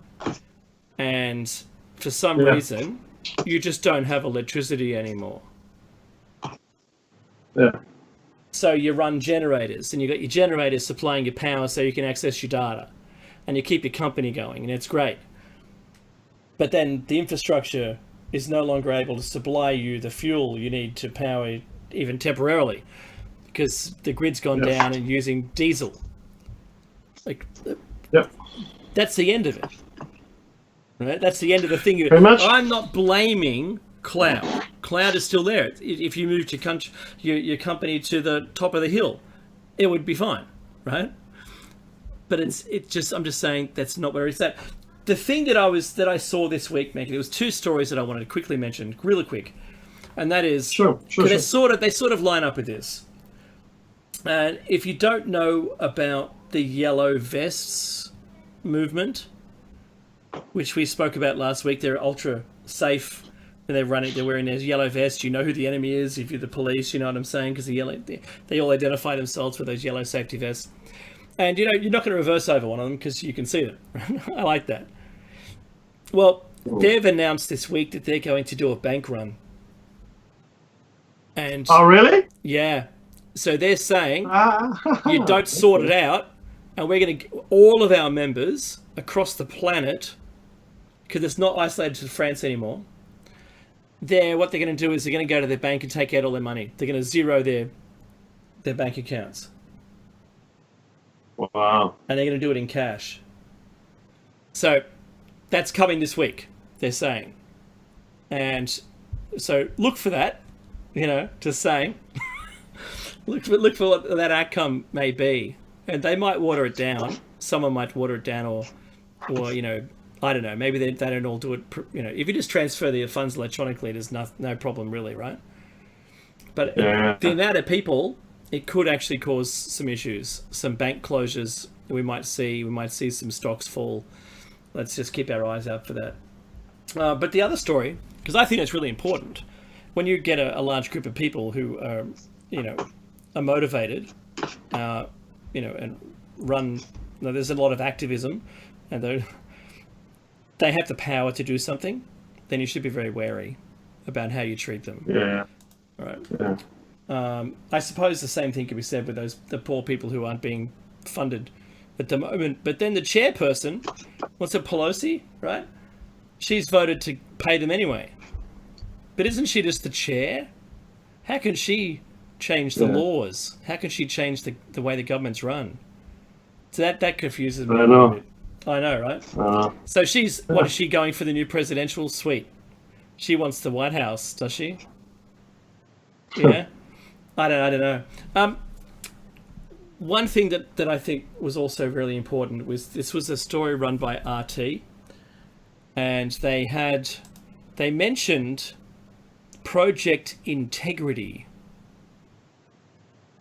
S2: and for some reason, you just don't have electricity anymore.
S3: Yeah.
S2: So you run generators, and you've got your generators supplying your power so you can access your data, and you keep your company going, and it's great. But then the infrastructure is no longer able to supply you the fuel you need to power even temporarily, because the grid's gone down and using diesel. Like, that's the end of it. Right? That's the end of the thing.
S3: Pretty much.
S2: I'm not blaming cloud. Cloud is still there. If you moved your company to the top of the hill, it would be fine, right? But I'm just saying that's not where it's at. The thing that I saw this week, Megan, there was two stories that I wanted to quickly mention, really quick, and that is they sort of line up with this. And if you don't know about the yellow vests movement, which we spoke about last week, they're ultra safe when they're wearing their yellow vests. You know who the enemy is if you're the police. You know what I'm saying? Because they all identify themselves with those yellow safety vests. And you're not going to reverse over one of them because you can see them. I like that. Well, they've announced this week that they're going to do a bank run. And
S3: oh, really?
S2: Yeah. So they're saying you don't sort it out, and we're going to all of our members across the planet, because it's not isolated to France anymore. What they're going to do is they're going to go to their bank and take out all their money. They're going to zero their bank accounts.
S3: Wow.
S2: And they're going to do it in cash. So that's coming this week, they're saying. And so look for that, just saying. look for what that outcome may be. And they might water it down. Someone might water it down or I don't know. Maybe they don't all do it. If you just transfer the funds electronically, there's no problem really, right? But the amount of people, it could actually cause some issues, some bank closures. We might see some stocks fall. Let's just keep our eyes out for that. But the other story, because I think it's really important, when you get a large group of people who are, are motivated, and run. There's a lot of activism, and they have the power to do something. Then you should be very wary about how you treat them.
S3: Yeah.
S2: All right.
S3: Yeah.
S2: I suppose the same thing could be said with the poor people who aren't being funded at the moment. But then the chairperson, what's it, Pelosi, right? She's voted to pay them anyway. But isn't she just the chair? How can she change the laws? How can she change the way the government's run? So that confuses me.
S3: I know.
S2: I know, right? So what is she going for the new presidential suite? She wants the White House, does she? Yeah. I don't know. One thing that I think was also really important was this was a story run by RT, and they mentioned Project Integrity.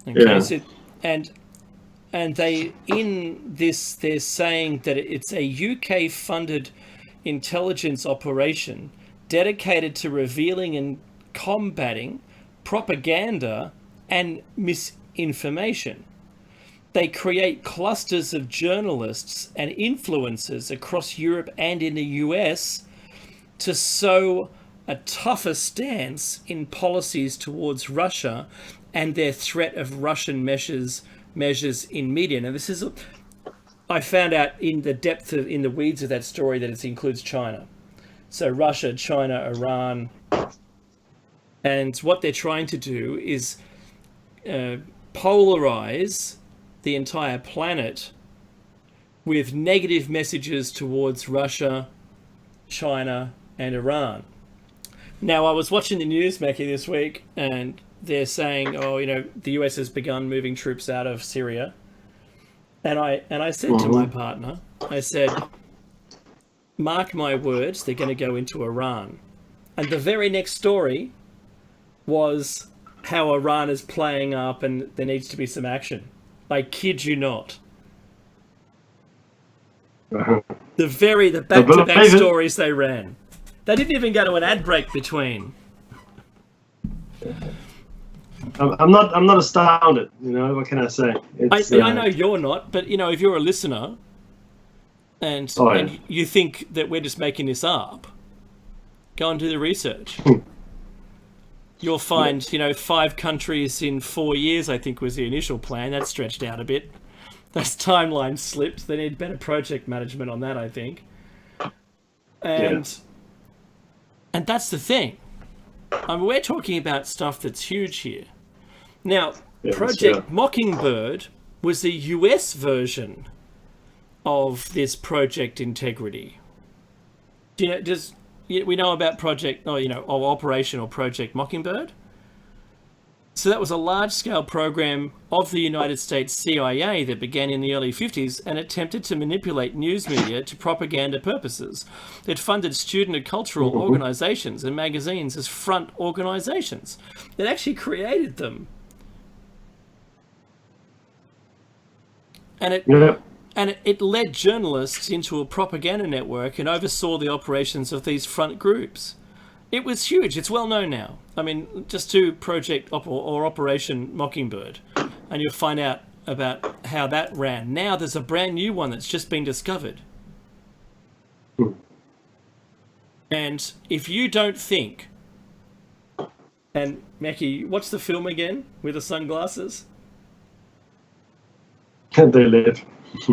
S2: Okay,
S3: yeah.
S2: so, and they're saying that it's a UK funded intelligence operation dedicated to revealing and combating propaganda and misinformation. They create clusters of journalists and influencers across Europe and in the US to sow a tougher stance in policies towards Russia and their threat of Russian measures in media. Now, this is, I found out in the weeds of that story that it includes China. So Russia, China, Iran. And what they're trying to do is polarize the entire planet with negative messages towards Russia, China, and Iran. Now, I was watching the news, Mackie, this week, and they're saying, the US has begun moving troops out of Syria. And I said to my partner, I said, mark my words, they're going to go into Iran. And the very next story was how Iran is playing up and there needs to be some action. I kid you not. The back-to-back stories they ran. They didn't even go to an ad break between.
S3: I'm not astounded. What can I say?
S2: I know you're not, but if you're a listener, And,
S3: Oh, yeah.
S2: and you think that we're just making this up, go and do the research. You'll find, 5 countries in 4 years, I think was the initial plan. That stretched out a bit. Those timelines slipped. They need better project management on that, I think. And that's the thing. We're talking about stuff that's huge here. Now, Project Mockingbird was the US version of this Project Integrity. We know about Operation or Project Mockingbird? So that was a large-scale program of the United States CIA that began in the early 50s and attempted to manipulate news media to propaganda purposes. It funded student and cultural organizations and magazines as front organizations. It actually created them. And it led journalists into a propaganda network and oversaw the operations of these front groups. It was huge. It's well known now. I mean, just do Project or Operation Mockingbird, and you'll find out about how that ran. Now there's a brand new one that's just been discovered. And if you don't think... And, Mackie, what's the film again with the sunglasses?
S3: They Live.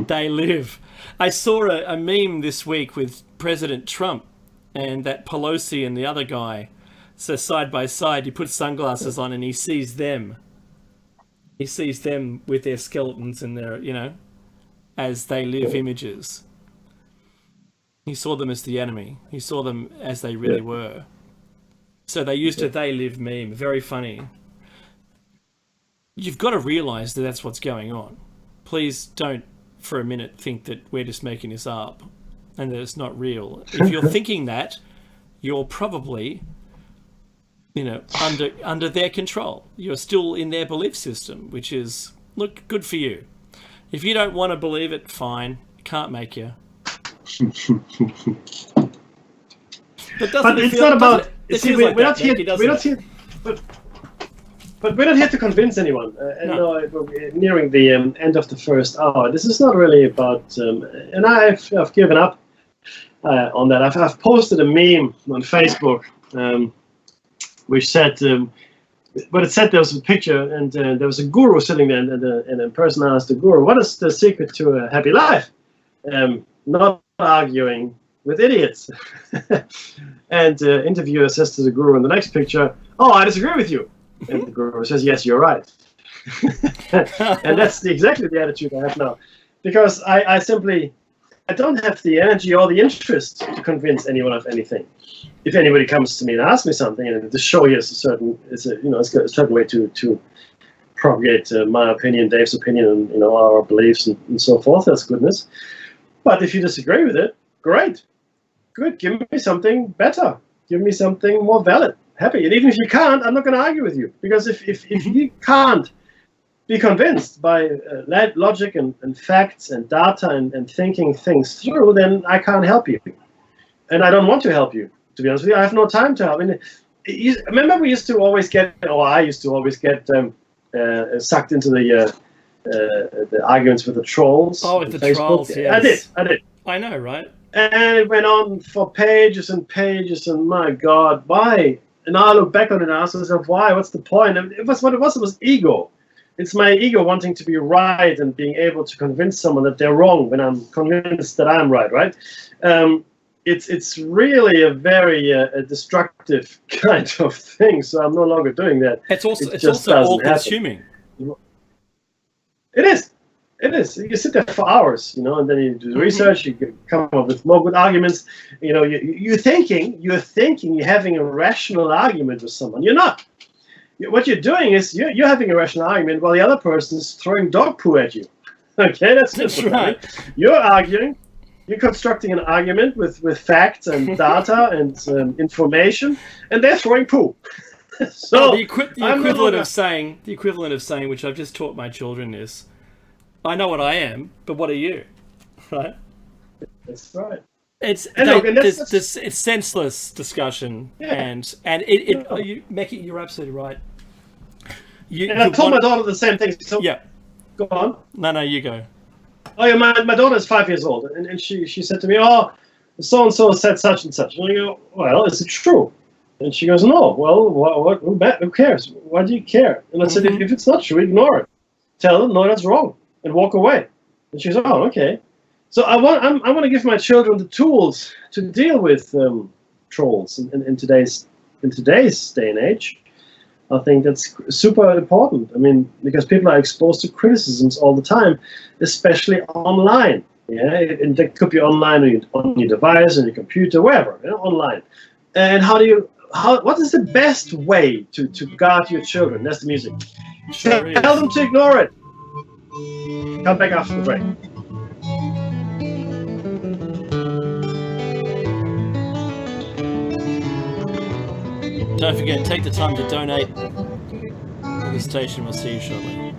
S2: They Live. I saw a meme this week with President Trump and that Pelosi and the other guy. So side by side, he puts sunglasses on and he sees them. He sees them with their skeletons and their, as they live images. He saw them as the enemy. He saw them as they really were. So they used a they live meme. Very funny. You've got to realise that that's what's going on. Please don't for a minute think that we're just making this up and that it's not real. If you're thinking that, you're probably, under their control. You're still in their belief system, which is, look, good for you. If you don't want to believe it, fine. Can't make you.
S3: But it's not about. We're not here. But we're not here to convince anyone. We're nearing the end of the first hour. This is not really about. And I've given up on that. I've posted a meme on Facebook, which said, but it said there was a picture and there was a guru sitting there, and a person asked the guru, "What is the secret to a happy life?" Not arguing with idiots. And the interviewer says to the guru in the next picture, "Oh, I disagree with you." And the guru says, "Yes, you're right." And that's exactly the attitude I have now. Because I don't have the energy or the interest to convince anyone of anything. If anybody comes to me and asks me something, and the show here is it's got a certain way to propagate my opinion, Dave's opinion, and our beliefs and so forth, that's goodness. But if you disagree with it, great. Good, give me something better. Give me something more valid. Happy. And even if you can't, I'm not going to argue with you. Because if you can't be convinced by logic and facts and data and thinking things through, then I can't help you. And I don't want to help you, to be honest with you. I have no time to help. Remember I used to always get sucked into the arguments with the trolls.
S2: Oh, with the trolls, yes.
S3: I did.
S2: I know, right?
S3: And it went on for pages and pages, and my God, why? And I look back on it and ask myself, why? What's the point? It was ego. It's my ego wanting to be right and being able to convince someone that they're wrong when I'm convinced that I'm right? It's really a very destructive kind of thing. So I'm no longer doing that.
S2: It's also all-consuming.
S3: It is. You sit there for hours, and then you do the research. You come up with more good arguments. You're thinking you're having a rational argument with someone. You're not. What you're doing is you're having a rational argument while the other person is throwing dog poo at you. Okay, that's right. You're arguing. You're constructing an argument with facts and data and information, and they're throwing poo. So
S2: the equivalent of saying, which I've just taught my children is, I know what I am, but what are you? Right?
S3: That's right.
S2: It's senseless discussion, and Mackie, you're absolutely right.
S3: I told my daughter the same thing. So
S2: yeah,
S3: go on.
S2: No, you go.
S3: oh yeah, my daughter is 5 years old, and she said to me, oh, so and so said such and such. And I go, well, is it true? And she goes, no. Well, who cares? Why do you care? And I said, if it's not true, ignore it. Tell them, no, that's wrong, and walk away. And she goes, oh, okay. So I want to give my children the tools to deal with trolls in today's day and age. I think that's super important. I mean, because people are exposed to criticisms all the time, especially online. Yeah, and that could be online on your device, on your computer, wherever, online. And what is the best way to guard your children? That's the music.
S2: Sure is.
S3: Tell them to ignore it. Come back after the break.
S2: Don't forget, take the time to donate. The station will see you shortly.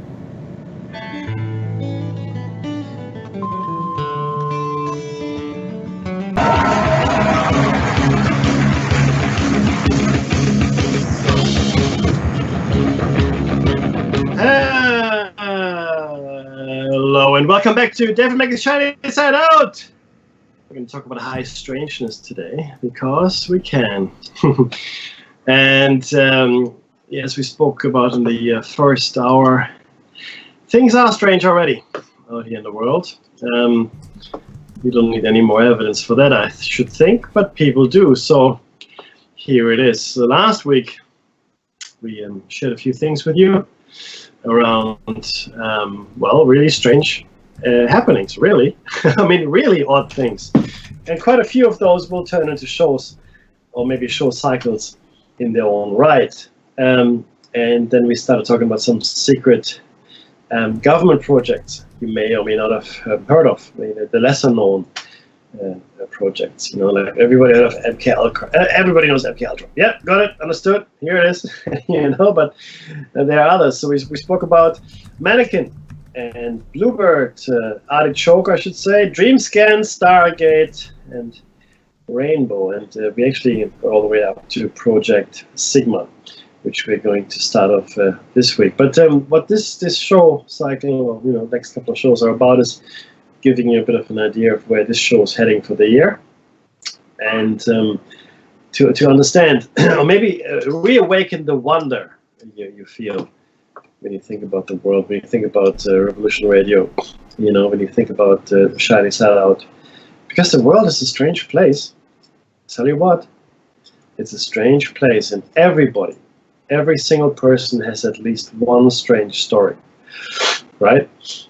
S3: Hello and welcome back to David Mackey's Shiny Side Out. We're going to talk about high strangeness today because we can. And yes, we spoke about in the first hour, things are strange already out here in the world. We don't need any more evidence for that, I should think, but people do. So here it is. So last week we shared a few things with you around, well, really strange happenings, really. I mean, really odd things. And quite a few of those will turn into shows, or maybe show cycles in their own right. And then we started talking about some secret government projects you may or may not have heard of, the lesser known projects. You know, like everybody heard of MK Ultra. Everybody knows MK Ultra. Yeah, got it, understood. Here it is. You know, but there are others. So we spoke about Mannequin and Bluebird, Artichoke, I should say, DreamScan, Stargate, and Rainbow. And we actually go all the way up to Project Sigma, which we're going to start off this week. But what this show cycle, or next couple of shows are about is giving you a bit of an idea of where this show is heading for the year, and to understand, or maybe reawaken the wonder you feel when you think about the world, when you think about Revolution Radio, when you think about Shining Side Out, because the world is a strange place. Tell you what, it's a strange place, and every single person has at least one strange story, right?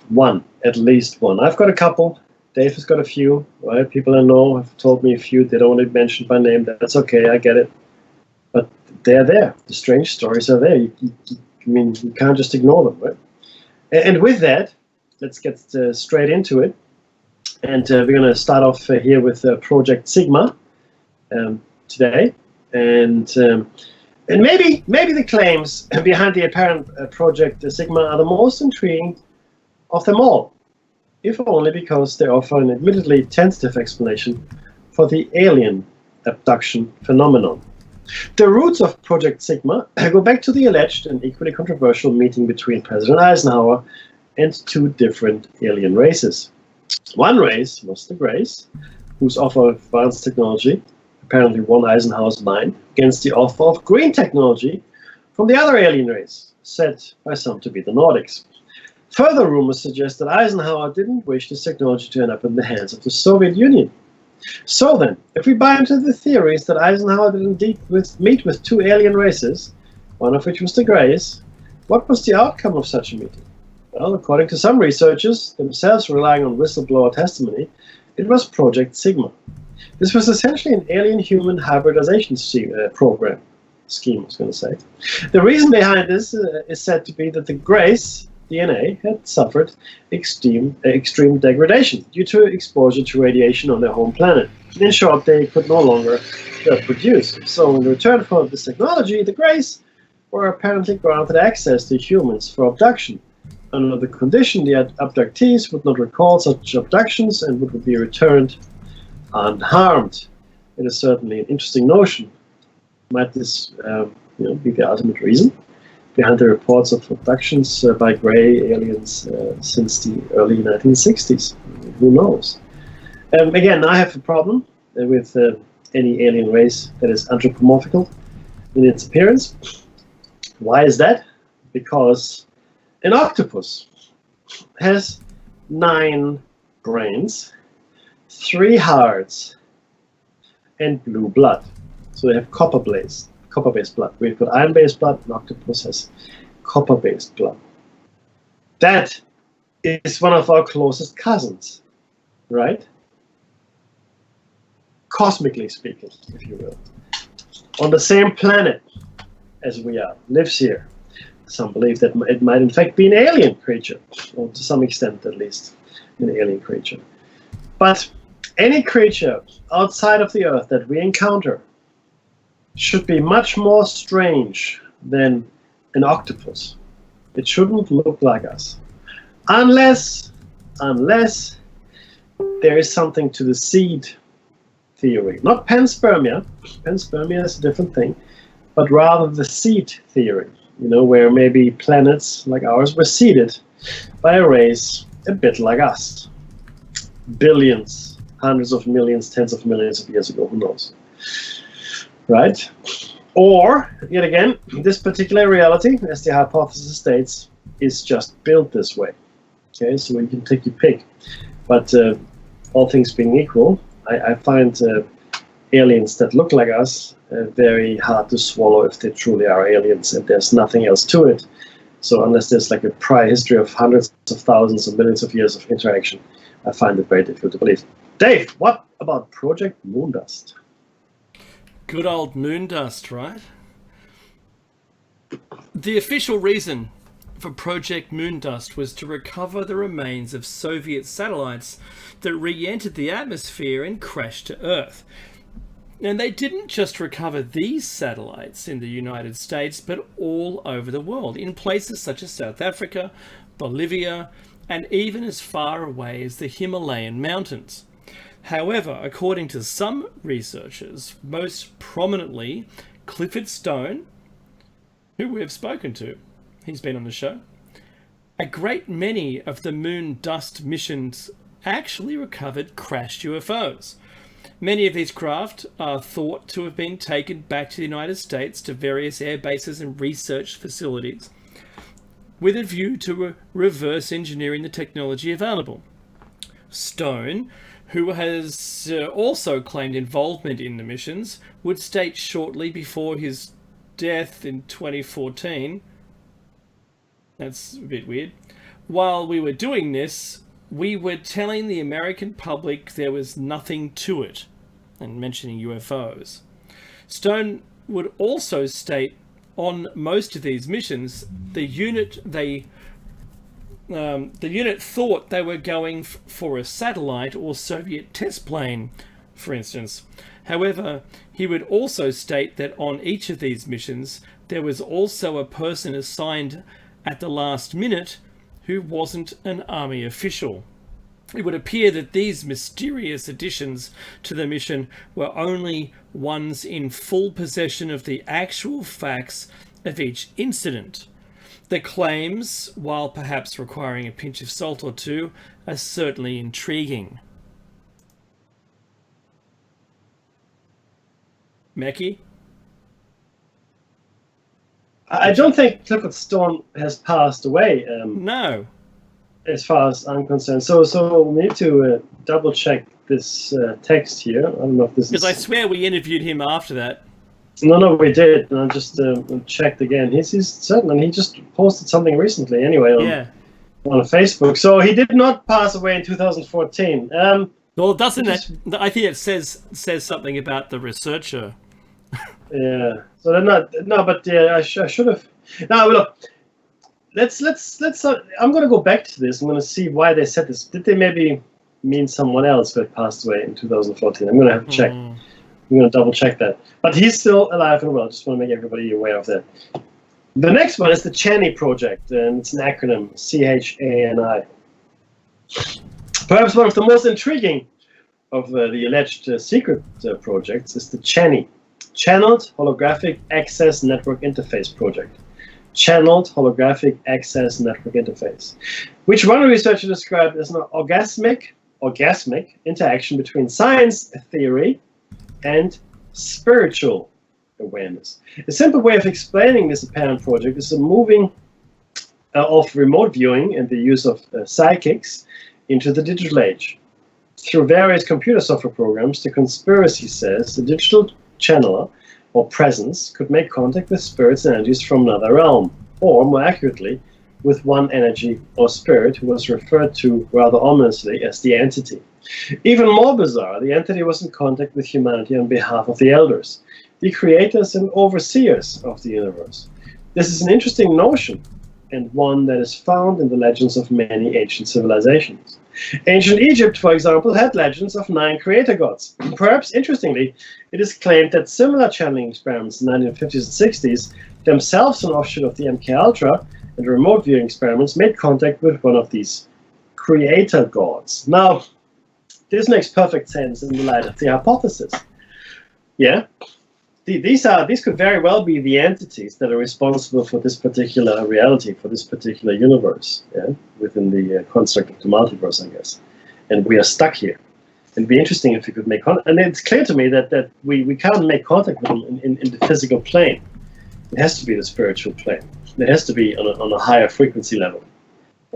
S3: One, at least one. I've got a couple. Dave has got a few, right? People I know have told me a few. They don't want to be mentioned by name. That's okay. I get it. But they're there. The strange stories are there. You can't just ignore them, right? And with that, let's get straight into it. And we're going to start off here with Project Sigma today. And maybe the claims behind the apparent Project Sigma are the most intriguing of them all, if only because they offer an admittedly tentative explanation for the alien abduction phenomenon. The roots of Project Sigma go back to the alleged and equally controversial meeting between President Eisenhower and two different alien races. One race was the Greys, whose offer of advanced technology apparently won Eisenhower's mind against the offer of green technology from the other alien race, said by some to be the Nordics. Further rumors suggest that Eisenhower didn't wish this technology to end up in the hands of the Soviet Union. So then, if we buy into the theories that Eisenhower did indeed meet with two alien races, one of which was the Greys, what was the outcome of such a meeting? Well, according to some researchers, themselves relying on whistleblower testimony, it was Project Sigma. This was essentially an alien-human hybridization scheme. The reason behind this is said to be that the Greys' DNA had suffered extreme degradation due to exposure to radiation on their home planet. In short, they could no longer produce. So in return for this technology, the Greys were apparently granted access to humans for abduction. Under the condition, the abductees would not recall such abductions and would be returned unharmed. It is certainly an interesting notion. Might this be the ultimate reason behind the reports of abductions by grey aliens since the early 1960s. Who knows? Again, I have a problem with any alien race that is anthropomorphical in its appearance. Why is that? Because an octopus has 9 brains, 3 hearts, and blue blood. So they have copper-based blood. We've got iron-based blood, and octopus has copper-based blood. That is one of our closest cousins, right? Cosmically speaking, if you will. On the same planet as we are, lives here. Some believe that it might in fact be an alien creature, or to some extent at least, an alien creature. But any creature outside of the Earth that we encounter should be much more strange than an octopus. It shouldn't look like us. Unless there is something to the seed theory. Not panspermia. Panspermia is a different thing. But rather the seed theory. You know, where maybe planets like ours were seeded by a race a bit like us. Billions, hundreds of millions, tens of millions of years ago, who knows? Right? Or, yet again, this particular reality, as the hypothesis states, is just built this way. Okay, so you can take your pick. But all things being equal, I find aliens that look like us very hard to swallow if they truly are aliens and there's nothing else to it. So unless there's like a prior history of hundreds of thousands of millions of years of interaction, I find it very difficult to believe. Dave, what about Project Moondust?
S2: Good old Moondust, right? The official reason for Project Moondust was to recover the remains of Soviet satellites that re-entered the atmosphere and crashed to Earth. And they didn't just recover these satellites in the United States, but all over the world, in places such as South Africa, Bolivia, and even as far away as the Himalayan mountains. However, according to some researchers, most prominently Clifford Stone, who we have spoken to, he's been on the show, a great many of the moon dust missions actually recovered crashed UFOs. Many of these craft are thought to have been taken back to the United States to various air bases and research facilities with a view to reverse engineering the technology available. Stone, who has also claimed involvement in the missions, would state shortly before his death in 2014, that's a bit weird, while we were doing this, we were telling the American public there was nothing to it, and mentioning UFOs. Stone would also state on most of these missions, the unit thought they were going for a satellite or Soviet test plane, for instance. However, he would also state that on each of these missions, there was also a person assigned at the last minute who wasn't an army official. It would appear that these mysterious additions to the mission were only ones in full possession of the actual facts of each incident. The claims, while perhaps requiring a pinch of salt or two, are certainly intriguing. Mackie?
S3: I don't think Clifford Stone has passed away.
S2: No.
S3: As far as I'm concerned. So we need to double check this text here. I don't know if this is...
S2: Because I swear we interviewed him after that.
S3: No, we did. And I just checked again. He's certain, and he just posted something recently anyway on Facebook. So he did not pass away in 2014.
S2: Well, doesn't it? I think it says something about the researcher.
S3: Yeah. So they're not. No, but yeah, I should have. Now look. Let's. I'm going to go back to this. I'm going to see why they said this. Did they maybe mean someone else who had passed away in 2014? I'm going to have to check. I'm going to double check that. But he's still alive and well. Just want to make everybody aware of that. The next one is the Chani Project, and it's an acronym, CHANI. Perhaps one of the most intriguing of the alleged secret projects is the Chani, Channeled Holographic Access Network Interface Project. channeled holographic access network interface, which one researcher described as an orgasmic interaction between science theory and spiritual awareness. A simple way of explaining this apparent project is the moving of remote viewing and the use of psychics into the digital age. Through various computer software programs, the conspiracy says the digital channeler or presence could make contact with spirits and energies from another realm, or more accurately, with one energy or spirit who was referred to rather ominously as the entity. Even more bizarre, the entity was in contact with humanity on behalf of the elders, the creators and overseers of the universe. This is an interesting notion, and one that is found in the legends of many ancient civilizations. Ancient Egypt, for example, had legends of 9 creator gods. Perhaps interestingly, it is claimed that similar channeling experiments in the 1950s and 60s, themselves an offshoot of the MKUltra and remote viewing experiments, made contact with one of these creator gods. Now, this makes perfect sense in the light of the hypothesis. Yeah? These could very well be the entities that are responsible for this particular reality, for this particular universe, yeah, within the construct of the multiverse, I guess. And we are stuck here. It'd be interesting if we could make contact. And it's clear to me that we can't make contact with them in the physical plane. It has to be the spiritual plane. It has to be on a higher frequency level,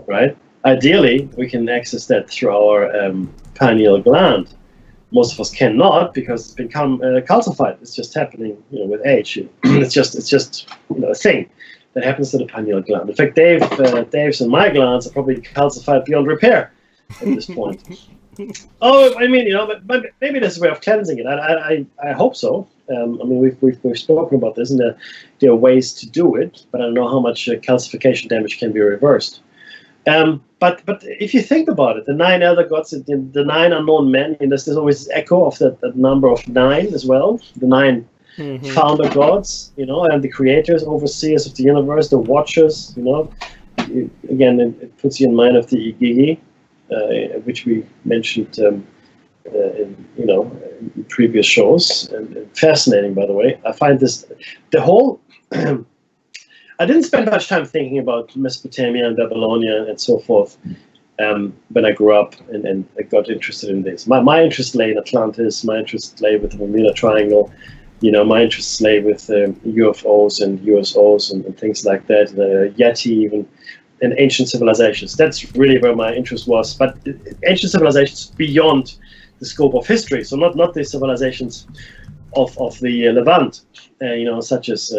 S3: right? Ideally, we can access that through our pineal gland. Most of us cannot because it's become calcified. It's just happening, with age. It's just a thing that happens to the pineal gland. In fact, Dave's and my glands are probably calcified beyond repair at this point. Oh, I mean, but maybe there's a way of cleansing it. I hope so. I mean, we've spoken about this, and there are ways to do it, but I don't know how much calcification damage can be reversed. But if you think about it, the 9 elder gods, the 9 unknown men, and there's always this echo of that number of 9 as well, the 9 founder gods, and the creators, overseers of the universe, the watchers, Again, it puts you in mind of the Igigi, which we mentioned in previous shows, and fascinating, by the way. I find the whole. I didn't spend much time thinking about Mesopotamia and Babylonia and so forth when I grew up and I got interested in this. My interest lay in Atlantis. My interest lay with the Bermuda Triangle. My interests lay with UFOs and USOs and things like that. The Yeti, even, and ancient civilizations. That's really where my interest was. But ancient civilizations beyond the scope of history. So not the civilizations of the Levant, such as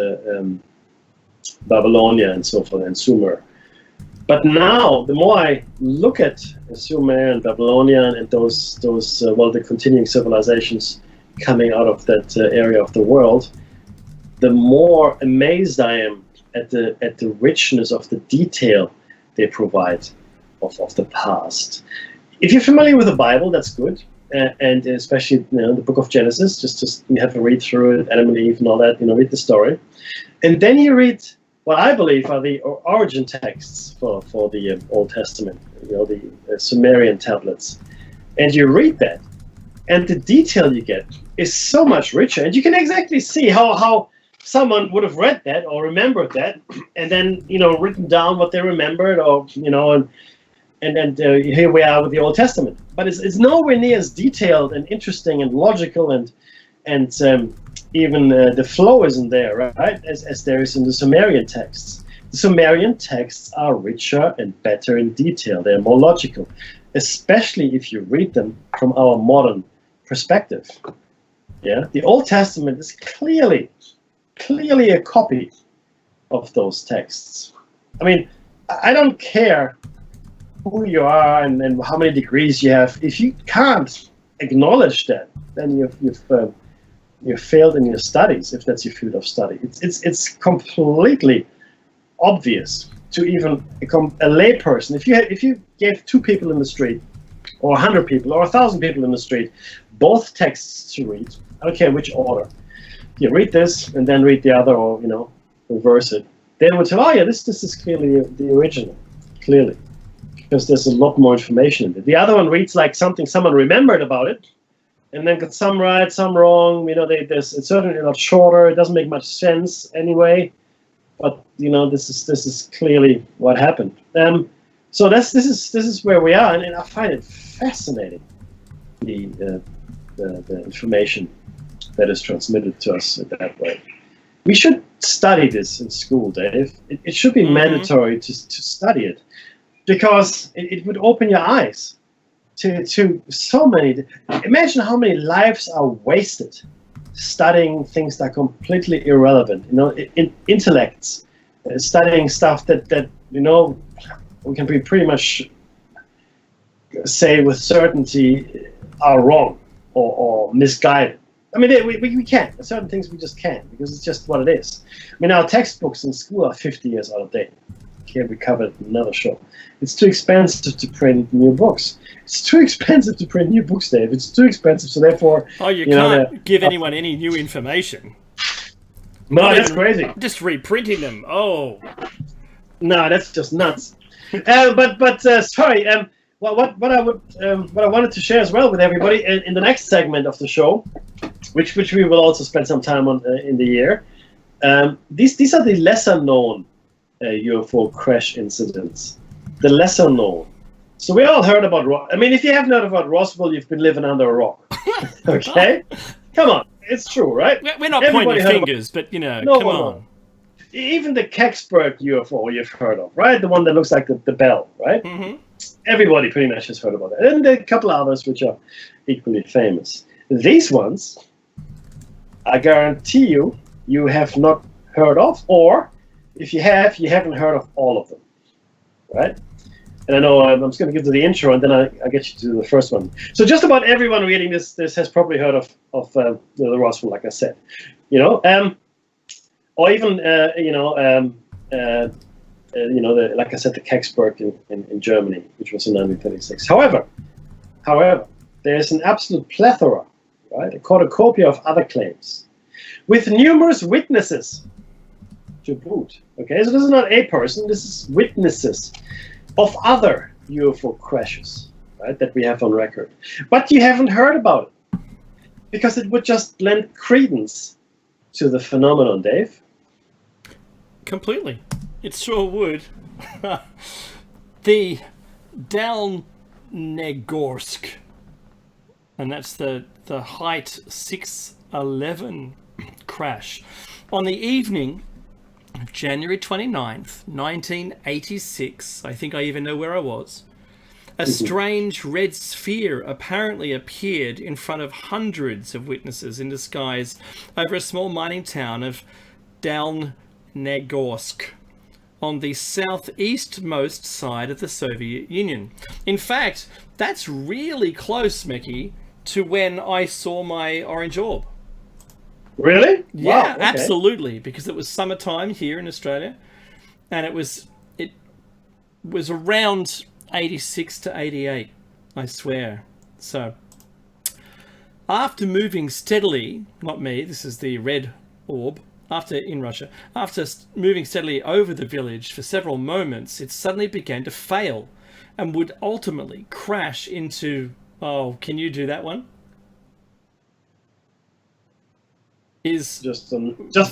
S3: Babylonia and so forth, and Sumer. But now, the more I look at Sumer and Babylonia and those the continuing civilizations coming out of that area of the world, the more amazed I am at the richness of the detail they provide of the past. If you're familiar with the Bible, that's good, and especially the Book of Genesis. Just you have to read through it, Adam and Eve and all that. Read the story, and then you read what I believe are the origin texts for the Old Testament, the Sumerian tablets. And you read that, and the detail you get is so much richer. And you can exactly see how someone would have read that or remembered that, and then, written down what they remembered, or, and here we are with the Old Testament. But it's nowhere near as detailed and interesting and logical and even the flow isn't there, right? As there is in the Sumerian texts. The Sumerian texts are richer and better in detail. They're more logical, especially if you read them from our modern perspective. Yeah, the Old Testament is clearly a copy of those texts. I mean, I don't care who you are and how many degrees you have. If you can't acknowledge that, then you've failed in your studies, if that's your field of study. It's completely obvious to even become a layperson. If you gave 2 people in the street, or 100 people, or 1,000 people in the street, both texts to read, I don't care which order, you read this and then read the other, or reverse it, they would say, oh yeah, this is clearly the original, clearly, because there's a lot more information in it. The other one reads like something someone remembered about it, and then got some right, some wrong. It's certainly a lot shorter. It doesn't make much sense anyway. but this is clearly what happened. So this is where we are, and I find it fascinating, the information that is transmitted to us in that way. We should study this in school, Dave. It should be mandatory to study it, because it would open your eyes to so many. Imagine how many lives are wasted studying things that are completely irrelevant. Intellects, studying stuff that we can be pretty much say with certainty are wrong or misguided. I mean, we can't. There's certain things we just can't, because it's just what it is. I mean, our textbooks in school are 50 years out of date. Here we covered it in another show. It's too expensive to print new books. It's too expensive to print new books, Dave. It's too expensive, so therefore...
S2: Oh, you can't give anyone any new information.
S3: No, that's crazy.
S2: Just reprinting them. Oh.
S3: No, that's just nuts. Sorry. What I wanted to share as well with everybody in the next segment of the show, which we will also spend some time on in the year. These are the lesser known UFO crash incidents. The lesser known. So we all heard about. I mean, if you haven't heard about Roswell, you've been living under a rock. Okay, come on, it's true, right?
S2: We're not pointing fingers, but come on.
S3: No. Even the Kecksburg UFO you've heard of, right? The one that looks like the bell, right? Mm-hmm. Everybody pretty much has heard about that. And there are a couple others which are equally famous. These ones, I guarantee you have not heard of, or if you have, you haven't heard of all of them, right? And I know I'm just going to give to the intro, and then I get you to the first one. So just about everyone reading this has probably heard of the Roswell, like I said, or even like I said, the Kecksburg in Germany, which was in 1936. However, there is an absolute plethora, right, a cornucopia of other claims, with numerous witnesses to boot. Okay, so this is not a person; this is witnesses of other UFO crashes, right, that we have on record. But you haven't heard about it, because it would just lend credence to the phenomenon, Dave.
S2: Completely. It sure would. The Dalnegorsk, and that's the height 611 crash, on the evening of January 29th, 1986, I think I even know where I was, a strange red sphere apparently appeared in front of hundreds of witnesses in disguise over a small mining town of Dalnegorsk on the southeastmost side of the Soviet Union. In fact, that's really close, Mickey, to when I saw my orange orb.
S3: Really?
S2: Yeah,
S3: wow, okay.
S2: Absolutely, because it was summertime here in Australia, and it was around 86 to 88, I swear. So, after moving steadily, not me, this is the red orb, after moving steadily over the village for several moments, it suddenly began to fail and would ultimately crash into... Oh, can you do that one?
S3: Just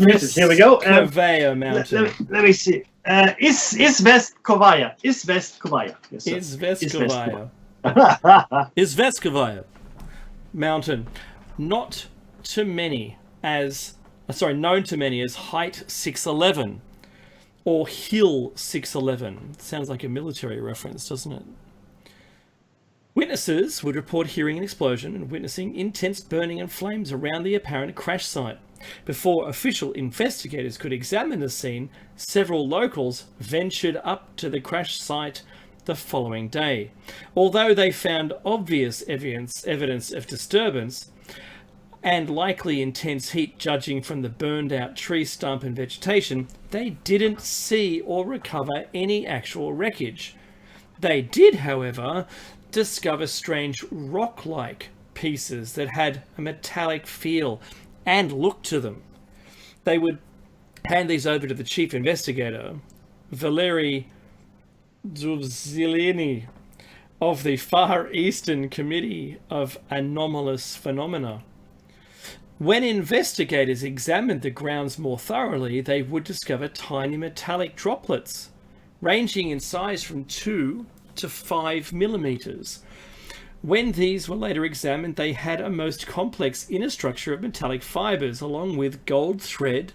S3: muted. Here we go.
S2: Kovaya Mountain.
S3: Let me see. Izvestkovaya. Izvestkovaya. Yes,
S2: Izvestkovaya. Izvestkovaya Mountain. Known to many as height 611 or hill 611. Sounds like a military reference, doesn't it? Witnesses would report hearing an explosion and witnessing intense burning and flames around the apparent crash site. Before official investigators could examine the scene, several locals ventured up to the crash site the following day. Although they found obvious evidence of disturbance and likely intense heat judging from the burned out tree stump and vegetation, they didn't see or recover any actual wreckage. They did, however, discover strange rock-like pieces that had a metallic feel and look to them. They would hand these over to the chief investigator, Valery Dzuvzilini, of the Far Eastern Committee of Anomalous Phenomena. When investigators examined the grounds more thoroughly, they would discover tiny metallic droplets, ranging in size from 2 to 5 millimeters. When these were later examined, they had a most complex inner structure of metallic fibers, along with gold thread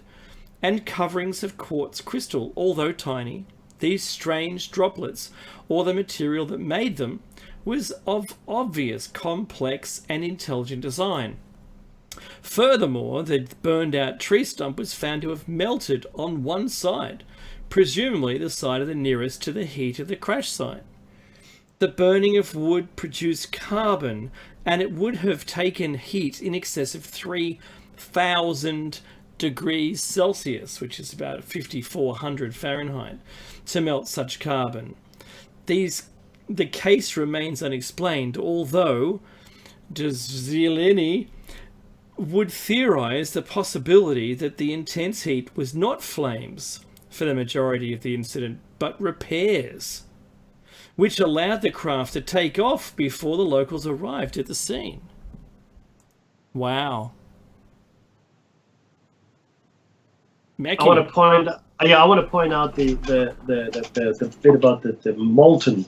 S2: and coverings of quartz crystal. Although tiny, these strange droplets, or the material that made them, was of obvious, complex, and intelligent design. Furthermore, the burned-out tree stump was found to have melted on one side, presumably the side of the nearest to the heat of the crash site. The burning of wood produced carbon, and it would have taken heat in excess of 3,000 degrees Celsius, which is about 5,400 Fahrenheit, to melt such carbon. The case remains unexplained, although Zeleny would theorize the possibility that the intense heat was not flames for the majority of the incident, but repairs, which allowed the craft to take off before the locals arrived at the scene. Wow. Mackie.
S3: I want to point out the bit about the molten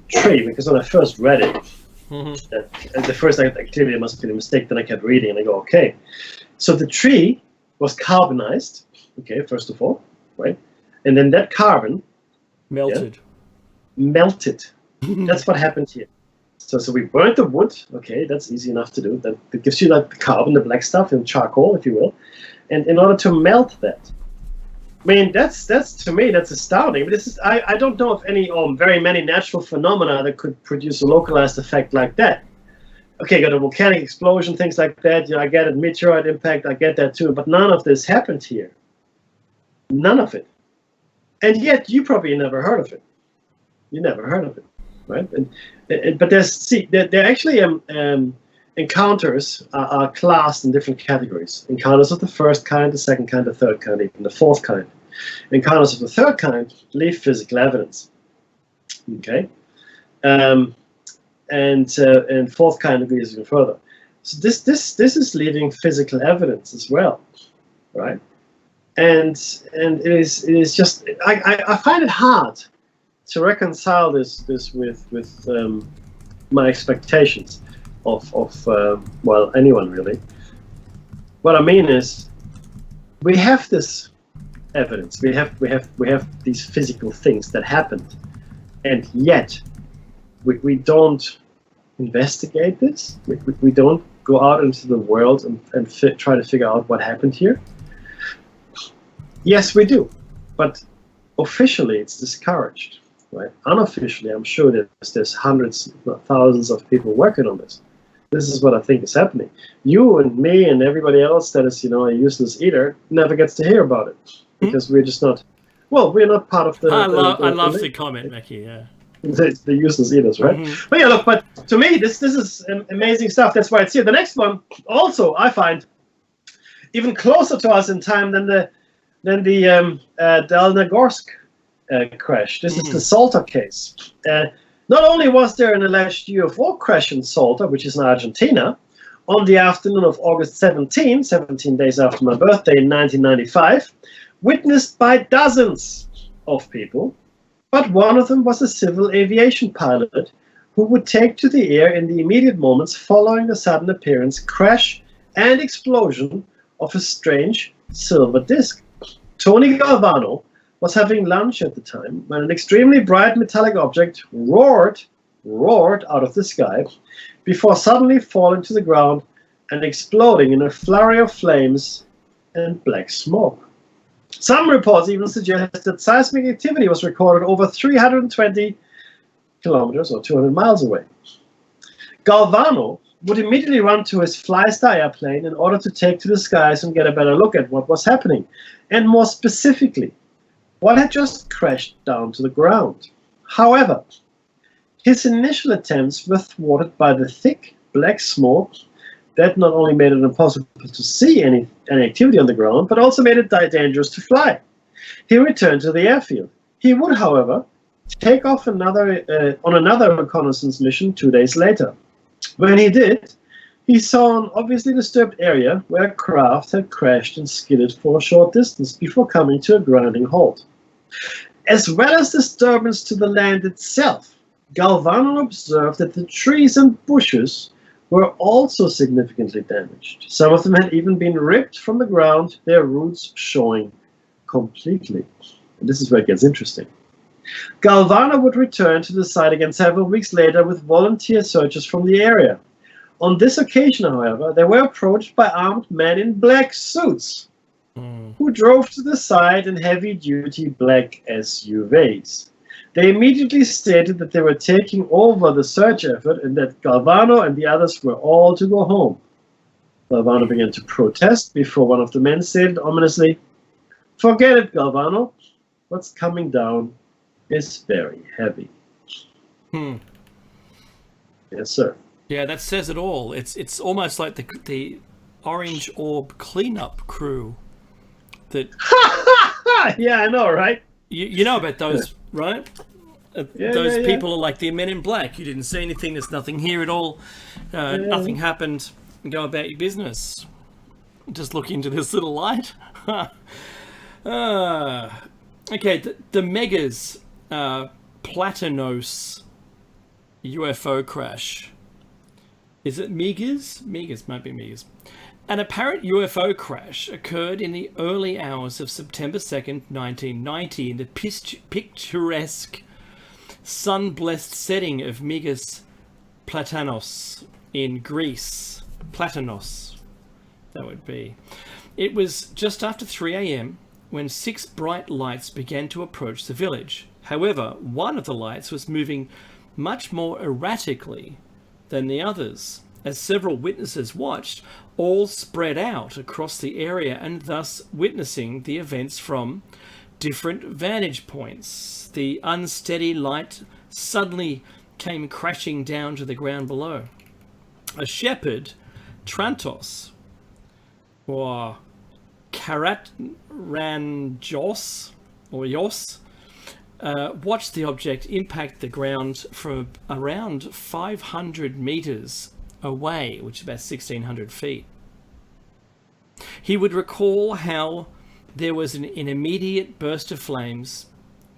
S3: tree, because when I first read it, the first clearly it must have been a mistake. Then I kept reading and I go, okay, so the tree was carbonized, okay, first of all, right, and then that carbon melted. That's what happened here. So we burnt the wood. Okay, that's easy enough to do. That gives you like the carbon, the black stuff, and charcoal, if you will. And in order to melt that, I mean, that's to me that's astounding. But this is I don't know of any very many natural phenomena that could produce a localized effect like that. Okay, got a volcanic explosion, things like that. You know, I get it, meteorite impact, I get that too. But none of this happened here. None of it. And yet you probably never heard of it. You never heard of it, right? But there actually encounters are classed in different categories. Encounters of the first kind, the second kind, the third kind, even the fourth kind. Encounters of the third kind leave physical evidence. Okay, and fourth kind goes even further. So this is leaving physical evidence as well, right? And it is just I find it hard to reconcile this with my expectations of well, anyone really. What I mean is, we have this evidence, we have these physical things that happened, and yet we don't investigate this. We don't go out into the world and try to figure out what happened here. Yes, we do, but officially it's discouraged. Right? Unofficially, I'm sure there's hundreds, thousands of people working on this. This is what I think is happening. You and me and everybody else that is, a useless eater never gets to hear about it because we're just not. Well, we're not part of the.
S2: I love the comment, Mackie. Yeah.
S3: The useless eaters, right? Mm-hmm. But yeah, look. But to me, this is amazing stuff. That's why it's here. The next one, also, I find even closer to us in time than the Delnogorsk crash. This is the Salta case. Not only was there an alleged UFO crash in Salta, which is in Argentina, on the afternoon of August 17 days after my birthday in 1995, witnessed by dozens of people, but one of them was a civil aviation pilot who would take to the air in the immediate moments following the sudden appearance, crash, and explosion of a strange silver disc. Tony Galvano was having lunch at the time when an extremely bright metallic object roared out of the sky before suddenly falling to the ground and exploding in a flurry of flames and black smoke. Some reports even suggest that seismic activity was recorded over 320 kilometers or 200 miles away. Galvano would immediately run to his Flystar airplane in order to take to the skies and get a better look at what was happening, and more specifically, what had just crashed down to the ground. However, his initial attempts were thwarted by the thick black smoke that not only made it impossible to see any activity on the ground, but also made it dangerous to fly. He returned to the airfield. He would, however, take off on another reconnaissance mission 2 days later. When he did, He saw an obviously disturbed area where a craft had crashed and skidded for a short distance before coming to a grinding halt. As well as disturbance to the land itself, Galvano observed that the trees and bushes were also significantly damaged. Some of them had even been ripped from the ground, their roots showing completely. And this is where it gets interesting. Galvano would return to the site again several weeks later with volunteer searchers from the area. On this occasion, however, they were approached by armed men in black suits who drove to the site in heavy-duty black SUVs. They immediately stated that they were taking over the search effort and that Galvano and the others were all to go home. Galvano began to protest before one of the men stated ominously, "Forget it, Galvano. What's coming down is very heavy." Yes, sir.
S2: Yeah, that says it all. It's almost like the Orange Orb cleanup crew. That
S3: yeah, I know, right?
S2: You know about those, right? Those
S3: yeah.
S2: people are like the Men in Black. You didn't see anything. There's nothing here at all. Nothing happened. Go about your business. Just look into this little light. Okay, the Megas Platanos UFO crash. Is it Megas? Megas, might be Megas. An apparent UFO crash occurred in the early hours of September 2nd, 1990 in the picturesque, sun-blessed setting of Megas Platanos in Greece. Platanos, that would be. It was just after 3 a.m. when 6 bright lights began to approach the village. However, one of the lights was moving much more erratically than the others. As several witnesses watched, all spread out across the area and thus witnessing the events from different vantage points. The unsteady light suddenly came crashing down to the ground below. A shepherd, Trantos, or Karatranjos, or Yos, watched the object impact the ground from around 500 meters away, which is about 1,600 feet. He would recall how there was an immediate burst of flames,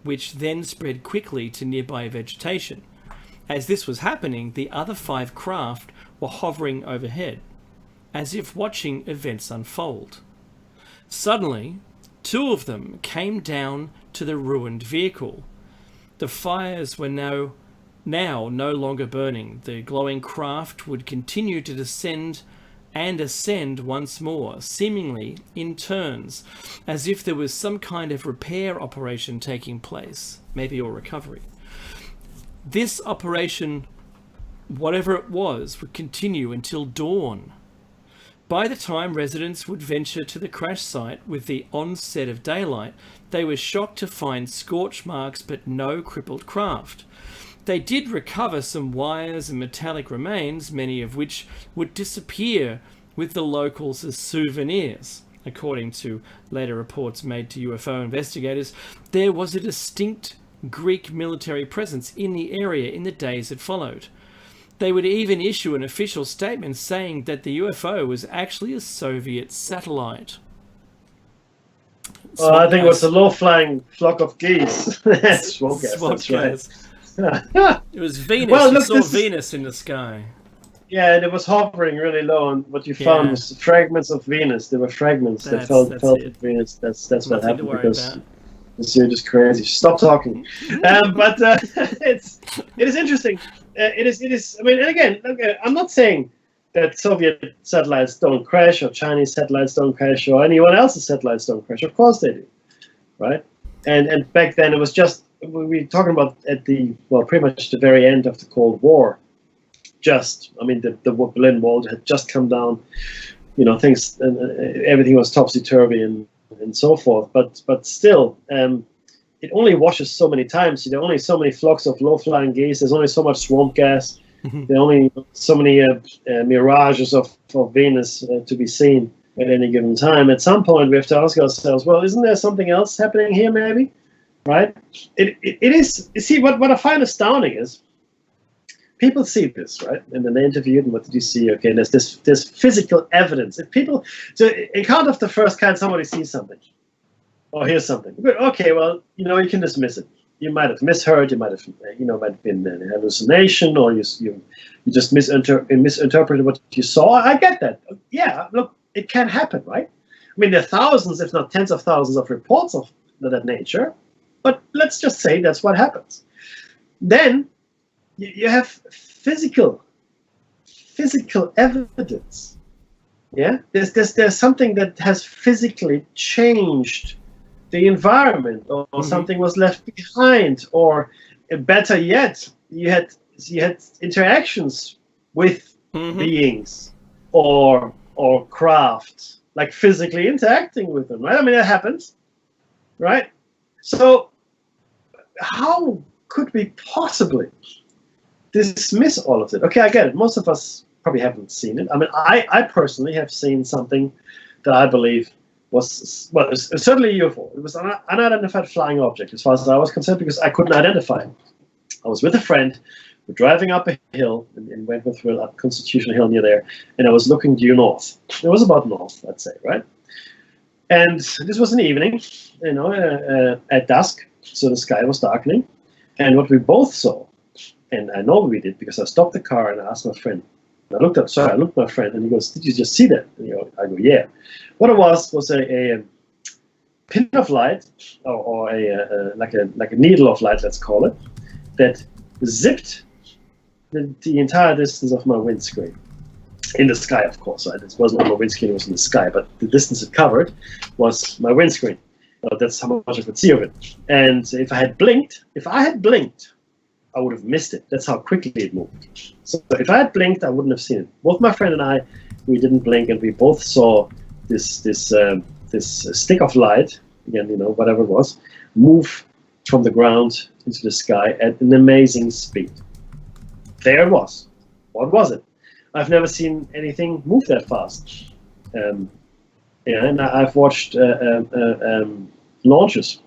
S2: which then spread quickly to nearby vegetation. As this was happening, the other 5 craft were hovering overhead, as if watching events unfold. Suddenly, 2 of them came down to the ruined vehicle. The fires were now no longer burning. The glowing craft would continue to descend and ascend once more, seemingly in turns, as if there was some kind of repair operation taking place, maybe or recovery. This operation, whatever it was, would continue until dawn. By the time residents would venture to the crash site with the onset of daylight, they were shocked to find scorch marks but no crippled craft. They did recover some wires and metallic remains, many of which would disappear with the locals as souvenirs. According to later reports made to UFO investigators, there was a distinct Greek military presence in the area in the days that followed. They would even issue an official statement saying that the UFO was actually a Soviet satellite.
S3: Well, I think it was a low-flying flock of geese. Swamp gas, that's right.
S2: It was Venus.
S3: Well, look,
S2: you saw Venus in the sky.
S3: Yeah, and it was hovering really low, and what you found was fragments of Venus. There were fragments that fell to Venus. That's what happened because you're just crazy. Stop talking. But it is interesting. It is. I mean, and again, I'm not saying that Soviet satellites don't crash or Chinese satellites don't crash or anyone else's satellites don't crash. Of course they do, right? And back then it was just, we were talking about at pretty much the very end of the Cold War. The Berlin Wall had just come down, things, everything was topsy-turvy and so forth. But still, it only washes so many times. There are only so many flocks of low-flying geese. There's only so much swamp gas. There are only so many mirages of Venus to be seen at any given time. At some point, we have to ask ourselves, well, isn't there something else happening here, maybe? Right? It is. You see, what I find astounding is people see this, right? And then they interviewed, and what did you see? Okay, and there's physical evidence. If people, so in count of the first kind, somebody sees something or hears something. Okay, well, you can dismiss it. You might have misheard. You might have, might have been an hallucination, or you just misinterpreted what you saw. I get that. Yeah, look, it can happen, right? I mean, there are thousands, if not tens of thousands, of reports of that nature. But let's just say that's what happens. Then you have physical evidence. Yeah, there's something that has physically changed the environment, or something was left behind, or better yet, you had interactions with beings or craft, like physically interacting with them, right? I mean, that happens, right? So how could we possibly dismiss all of it? Okay, I get it. Most of us probably haven't seen it. I mean, I personally have seen something that I believe was, well, it's certainly a UFO. It was an unidentified flying object, as far as I was concerned, because I couldn't identify it. I was with a friend. We're driving up a hill in Wentworthville, up Constitution Hill near there, and I was looking due north. It was about north, I'd say, right? And this was an evening, at dusk, so the sky was darkening. And what we both saw, and I know we did because I stopped the car and I asked my friend. I looked at my friend, and he goes, "Did you just see that?" And I go, "Yeah." What it was a pin of light, or like a needle of light, let's call it, that zipped the entire distance of my windscreen. In the sky, of course. Right? It wasn't on my windscreen; it was in the sky. But the distance it covered was my windscreen. That's how much I could see of it. And if I had blinked, I would have missed it. That's how quickly it moved. So if I had blinked, I wouldn't have seen it. Both my friend and I, we didn't blink, and we both saw this stick of light, again, whatever it was, move from the ground into the sky at an amazing speed. There it was. What was it? I've never seen anything move that fast. And I've watched launches,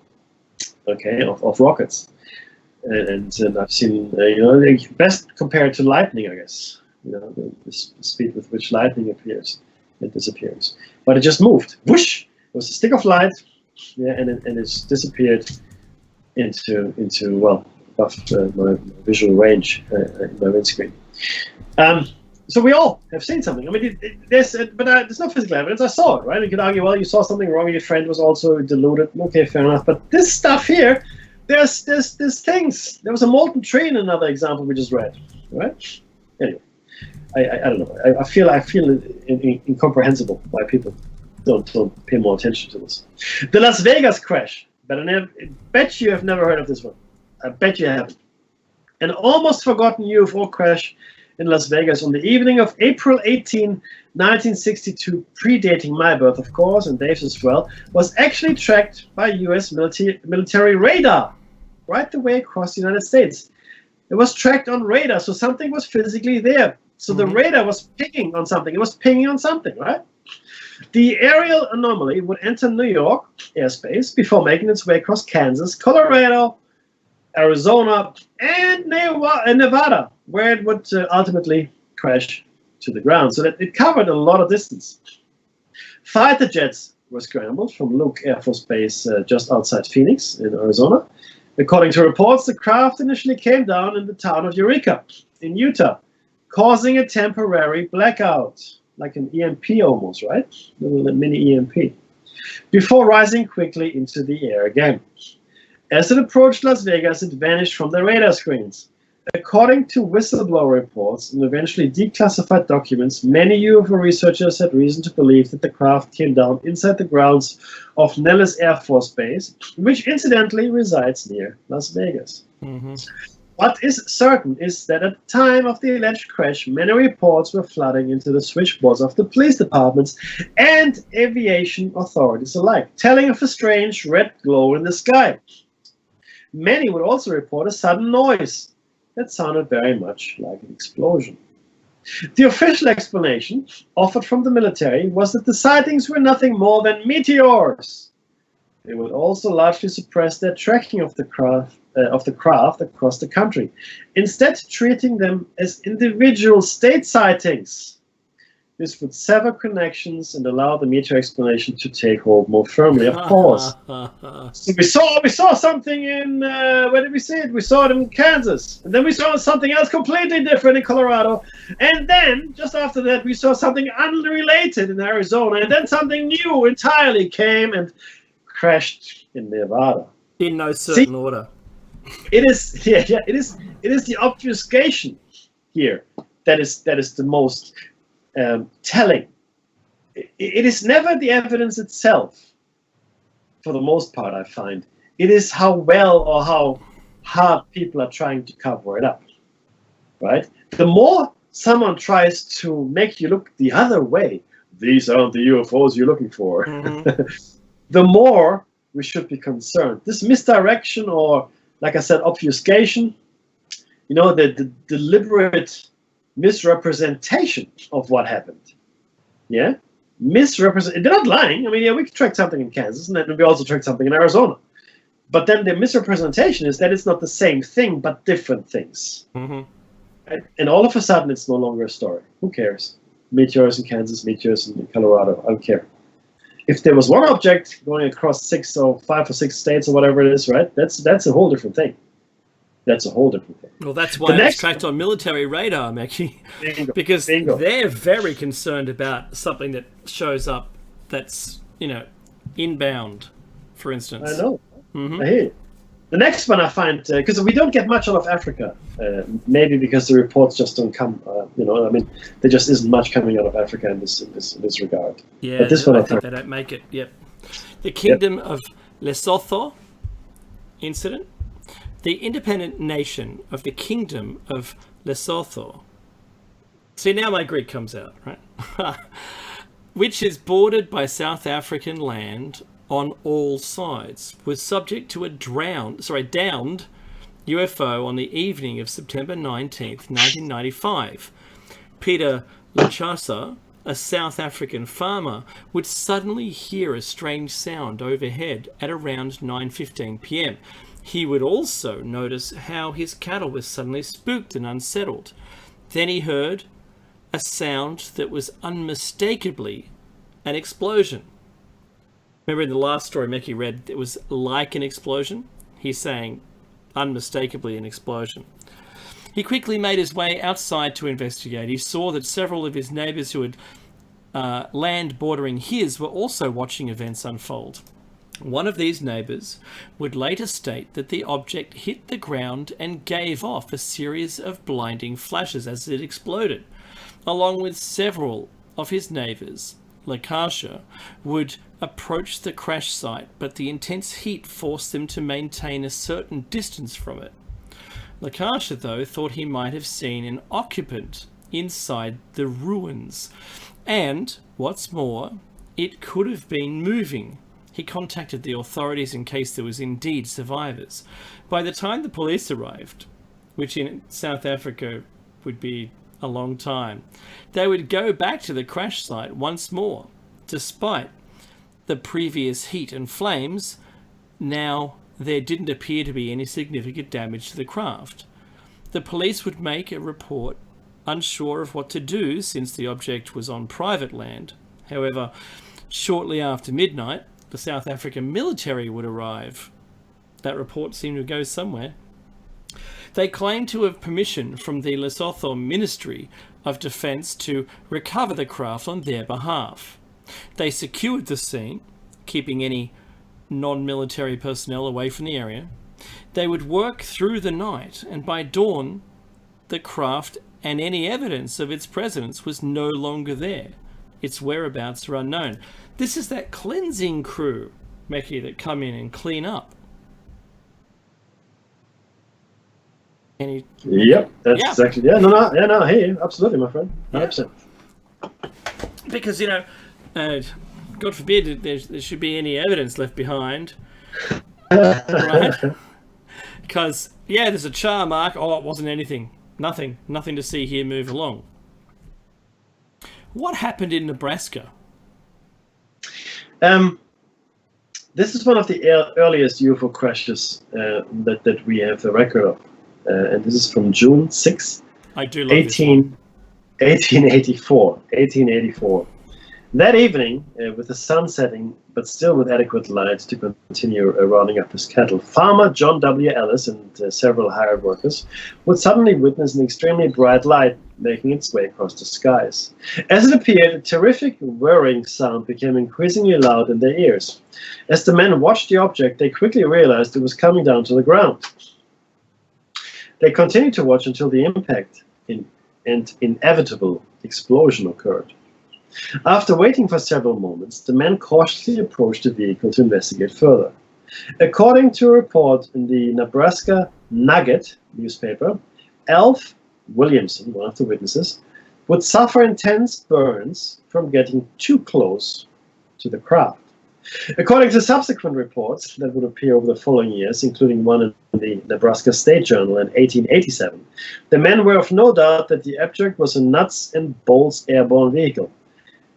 S3: of rockets. And I've seen, best compared to lightning, I guess. The speed with which lightning appears and disappears. But it just moved. Whoosh! It was a stick of light, and it's disappeared into above my visual range in my windscreen. So we all have seen something. I mean, there's no physical evidence. I saw it, right? You could argue, well, you saw something wrong. Your friend was also deluded. Okay, fair enough. But this stuff here. There's things. There was a molten tree in another example we just read, right? Anyway, I don't know. I feel it incomprehensible why people don't pay more attention to this. The Las Vegas crash. Bet you have never heard of this one. I bet you haven't. An almost forgotten UFO crash in Las Vegas on the evening of April 18, 1962, predating my birth, of course, and Dave's as well, was actually tracked by U.S. military radar right the way across the United States. It was tracked on radar, so something was physically there. So the radar was pinging on something. It was pinging on something, right? The aerial anomaly would enter New York airspace before making its way across Kansas, Colorado, Arizona, and Nevada, where it would ultimately crash to the ground. So that it covered a lot of distance. Fighter jets were scrambled from Luke Air Force Base just outside Phoenix in Arizona. According to reports, the craft initially came down in the town of Eureka in Utah, causing a temporary blackout, like an EMP almost, right? A little mini EMP, before rising quickly into the air again. As it approached Las Vegas, it vanished from the radar screens. According to whistleblower reports and eventually declassified documents, many UFO researchers had reason to believe that the craft came down inside the grounds of Nellis Air Force Base, which incidentally resides near Las Vegas. What is certain is that at the time of the alleged crash, many reports were flooding into the switchboards of the police departments and aviation authorities alike, telling of a strange red glow in the sky. Many would also report a sudden noise that sounded very much like an explosion. The official explanation offered from the military was that the sightings were nothing more than meteors It would also largely suppress their tracking of the craft across the country, instead treating them as individual state sightings. This would sever connections and allow the meteor explanation to take hold more firmly. Of course, so we saw something in where did we see it? We saw it in Kansas, and then we saw something else completely different in Colorado, and then just after that we saw something unrelated in Arizona, and then something new entirely came and crashed in Nevada.
S2: In no certain order.
S3: It is it is the obfuscation here that is the most telling. It is never the evidence itself, for the most part, I find. It is how well or how hard people are trying to cover it up, right? The more someone tries to make you look the other way, these aren't the UFOs you're looking for, the more we should be concerned. This misdirection, or, like I said, obfuscation, the deliberate misrepresentation of what happened. Yeah? They're not lying. I mean, yeah, we tracked something in Kansas, and then we also tracked something in Arizona. But then the misrepresentation is that it's not the same thing, but different things. Right? And all of a sudden, it's no longer a story. Who cares? Meteors in Kansas, meteors in Colorado. I don't care. If there was one object going across 5 or 6 states or whatever it is, right? That's a whole different thing. That's a whole different thing.
S2: Well, that's why it's tracked on military radar, Mackie. Because they're very concerned about something that shows up that's, inbound, for instance. I
S3: know. I hear you. The next one I find, because we don't get much out of Africa, maybe because the reports just don't come, there just isn't much coming out of Africa in this regard.
S2: Yeah,
S3: but this one
S2: I think they don't make it, yep. The Kingdom of Lesotho incident. The independent nation of the Kingdom of Lesotho. See, now my Greek comes out, right? Which is bordered by South African land on all sides, was subject to a downed UFO on the evening of September 19th, 1995. Peter Lachasa, a South African farmer, would suddenly hear a strange sound overhead at around 9:15 p.m. He would also notice how his cattle were suddenly spooked and unsettled. Then he heard a sound that was unmistakably an explosion. Remember in the last story Mackie read, it was like an explosion? He's saying unmistakably an explosion. He quickly made his way outside to investigate. He saw that several of his neighbours who had land bordering his were also watching events unfold. One of these neighbours would later state that the object hit the ground and gave off a series of blinding flashes as it exploded. Along with several of his neighbours, Lakasha would approach the crash site, but the intense heat forced them to maintain a certain distance from it. Lakasha, though, thought he might have seen an occupant inside the ruins, and, what's more, it could have been moving. He contacted the authorities in case there was indeed survivors. By the time the police arrived, which in South Africa would be a long time, they would go back to the crash site once more. Despite the previous heat and flames, now there didn't appear to be any significant damage to the craft. The police would make a report, unsure of what to do since the object was on private land. However, shortly after midnight, the South African military would arrive. That report seemed to go somewhere. They claimed to have permission from the Lesotho Ministry of Defence to recover the craft on their behalf. They secured the scene, keeping any non-military personnel away from the area. They would work through the night, and by dawn, the craft and any evidence of its presence was no longer there. Its whereabouts are unknown. This is that cleansing crew, Mackie, that come in and clean up.
S3: Yep, that's exactly. Yeah, no. Hey, absolutely, my friend. 100%.
S2: Because God forbid there should be any evidence left behind, right? Because there's a char mark. Oh, it wasn't anything. Nothing to see here. Move along. What happened in Nebraska?
S3: This is one of the earliest UFO crashes that we have the record of. And this is from June 6,
S2: I do love this one.
S3: 1884. That evening, with the sun setting, but still with adequate light to continue rounding up his cattle, farmer John W. Ellis and several hired workers would suddenly witness an extremely bright light making its way across the skies. As it appeared, a terrific whirring sound became increasingly loud in their ears. As the men watched the object, they quickly realized it was coming down to the ground. They continued to watch until the impact and inevitable explosion occurred. After waiting for several moments, the men cautiously approached the vehicle to investigate further. According to a report in the Nebraska Nugget newspaper, Alf Williamson, one of the witnesses, would suffer intense burns from getting too close to the craft. According to subsequent reports that would appear over the following years, including one in the Nebraska State Journal in 1887, the men were of no doubt that the object was a nuts and bolts airborne vehicle.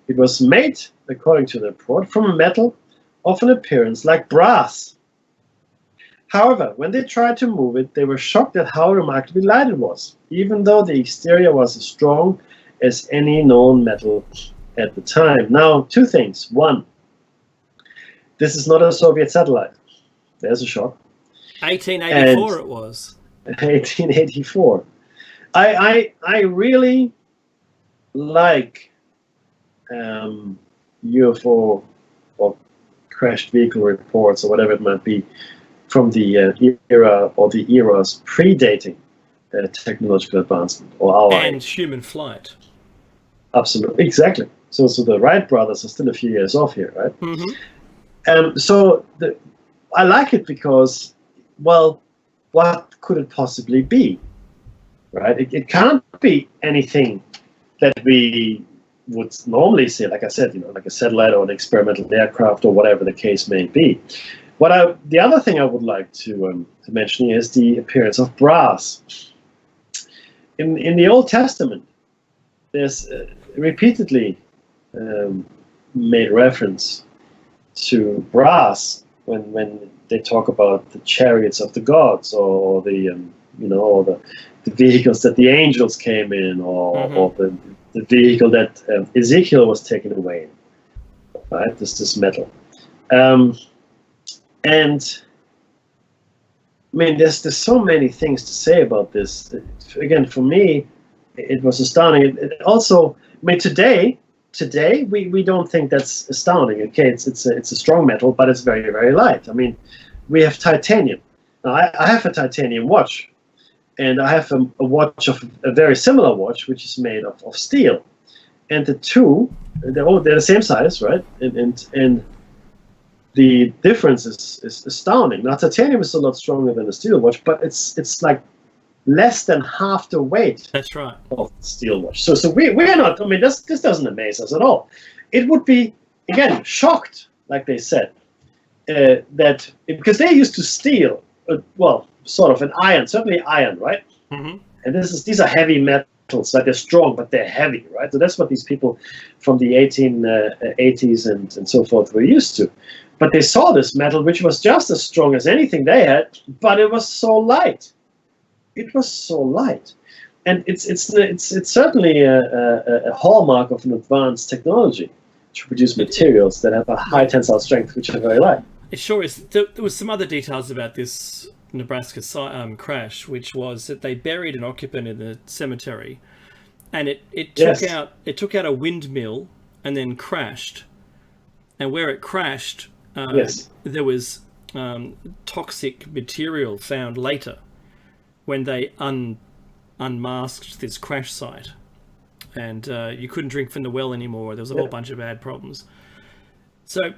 S3: It was made, according to the report, from a metal of an appearance like brass. However, when they tried to move it, they were shocked at how remarkably light it was, even though the exterior was as strong as any known metal at the time. Now, two things. One, this is not a Soviet satellite. There's a shock.
S2: 1884 it was.
S3: 1884. I really like UFO or crashed vehicle reports or whatever it might be from the era or the eras predating technological advancement or our
S2: And
S3: age.
S2: human flight.
S3: Absolutely, exactly. So the Wright brothers are still a few years off here, right?
S2: Mm-hmm.
S3: I like it because, well, what could it possibly be, right? It can't be anything that we would normally see, like I said, like a satellite or an experimental aircraft or whatever the case may be. The other thing I would like to mention is the appearance of brass. In the Old Testament, there's repeatedly made reference to brass when they talk about the chariots of the gods or the or the vehicles that the angels came in or the vehicle that Ezekiel was taken away in, right? This metal. And I mean, there's so many things to say about this. Again, for me, it was astounding. It also, I mean, today we don't think that's astounding. Okay, it's a strong metal, but it's very, very light. I mean, we have titanium. Now, I have a titanium watch, and I have a watch of a very similar watch, which is made of steel. And the two, they're the same size, right? And the difference is astounding. Now, titanium is a lot stronger than a steel watch, but it's like less than half the weight.
S2: That's right.
S3: Of the steel watch. So we're not. I mean, this doesn't amaze us at all. It would be again shocked, like they said, that because they used to steal, sort of an iron, certainly iron, right?
S2: Mm-hmm.
S3: And these are heavy metals, like they're strong, but they're heavy, right? So that's what these people from the 1880s and so forth were used to. But they saw this metal, which was just as strong as anything they had, but it was so light. It was so light, and it's certainly a hallmark of an advanced technology to produce materials that have a high tensile strength, which are very light.
S2: It sure is. There was some other details about this Nebraska crash, which was that they buried an occupant in the cemetery, and it took out a windmill and then crashed, and where it crashed, there was toxic material found later when they unmasked this crash site, and you couldn't drink from the well anymore. There was a whole bunch of bad problems. So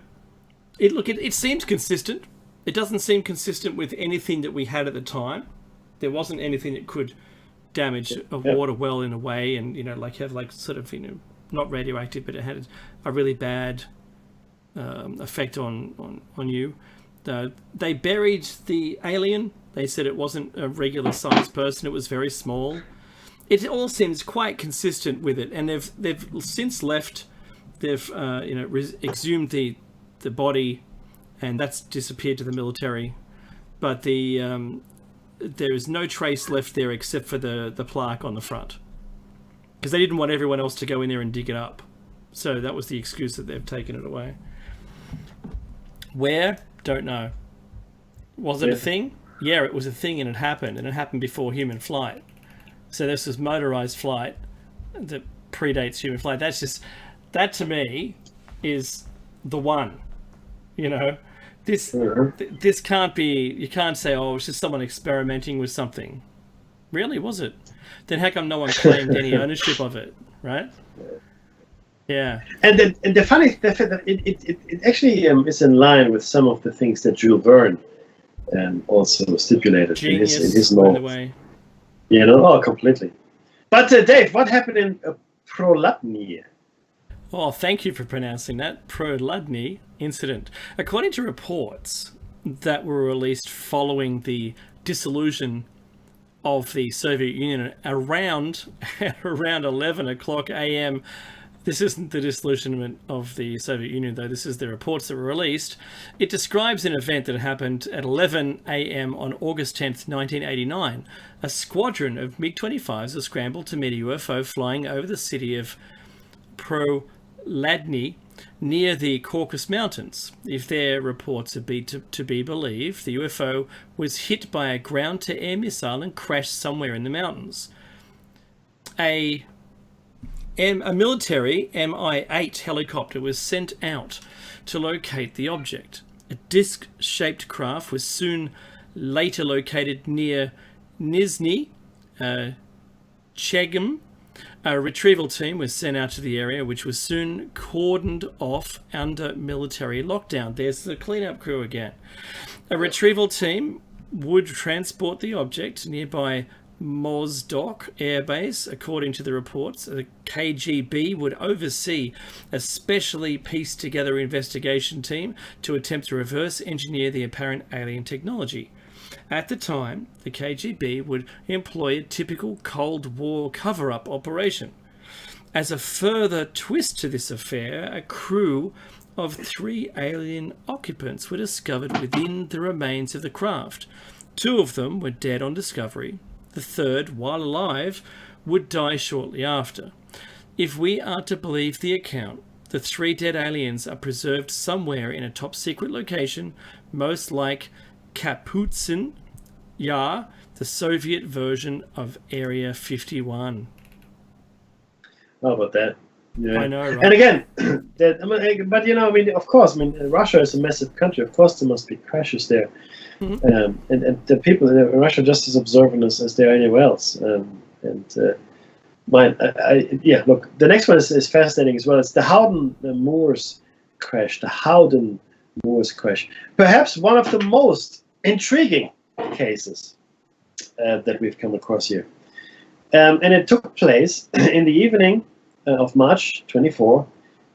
S2: it seems consistent. It doesn't seem consistent with anything that we had at the time. There wasn't anything that could damage a water well in a way, and have sort of not radioactive, but it had a really bad effect on you. They buried the alien. They said it wasn't a regular sized person. It was very small. It all seems quite consistent with it, and they've since left. They've exhumed the body and that's disappeared to the military. But there is no trace left there except for the plaque on the front, because they didn't want everyone else to go in there and dig it up. So that was the excuse that they've taken it away. Where? Don't know. Was it a thing? Yeah, it was a thing, and it happened before human flight. So this was motorized flight that predates human flight. That to me is the one. You know, this can't be. You can't say, oh, it's just someone experimenting with something. Really, was it? Then how come no one claimed any ownership of it? Right? Yeah. And
S3: the funny thing that it actually is in line with some of the things that Jules Verne also stipulated in his novel. You know, completely. But Dave, what happened in Proladny?
S2: Oh, thank you for pronouncing that. Proladny incident. According to reports that were released following the dissolution of the Soviet Union around 11 o'clock a.m. This isn't the disillusionment of the Soviet Union, though. This is the reports that were released. It describes an event that happened at 11 a.m. on August 10th, 1989. A squadron of MiG-25s was scrambled to meet a UFO flying over the city of Proladny near the Caucasus Mountains. If their reports are to be believed, the UFO was hit by a ground-to-air missile and crashed somewhere in the mountains. A military Mi-8 helicopter was sent out to locate the object. A disc-shaped craft was later located near Nizhny Chegem. A retrieval team was sent out to the area, which was soon cordoned off under military lockdown. There's the cleanup crew again. A retrieval team would transport the object to nearby Mozdok Air Base. According to the reports, the KGB would oversee a specially pieced together investigation team to attempt to reverse engineer the apparent alien technology. At the time, the KGB would employ a typical Cold War cover-up operation. As a further twist to this affair, a crew of 3 alien occupants were discovered within the remains of the craft. 2 of them were dead on discovery. The third, while alive, would die shortly after. If we are to believe the account, the 3 dead aliens are preserved somewhere in a top-secret location, most like Kapustin Yar, the Soviet version of Area 51.
S3: How about that? Yeah.
S2: I know, right?
S3: And again, but of course, Russia is a massive country. Of course, there must be crashes there. Mm-hmm. And the people in Russia are just as observant as there anywhere else. Look, the next one is fascinating as well. It's the Howden Moors crash. The Howden Moors crash. Perhaps one of the most intriguing cases that we've come across here. And it took place in the evening of March 24,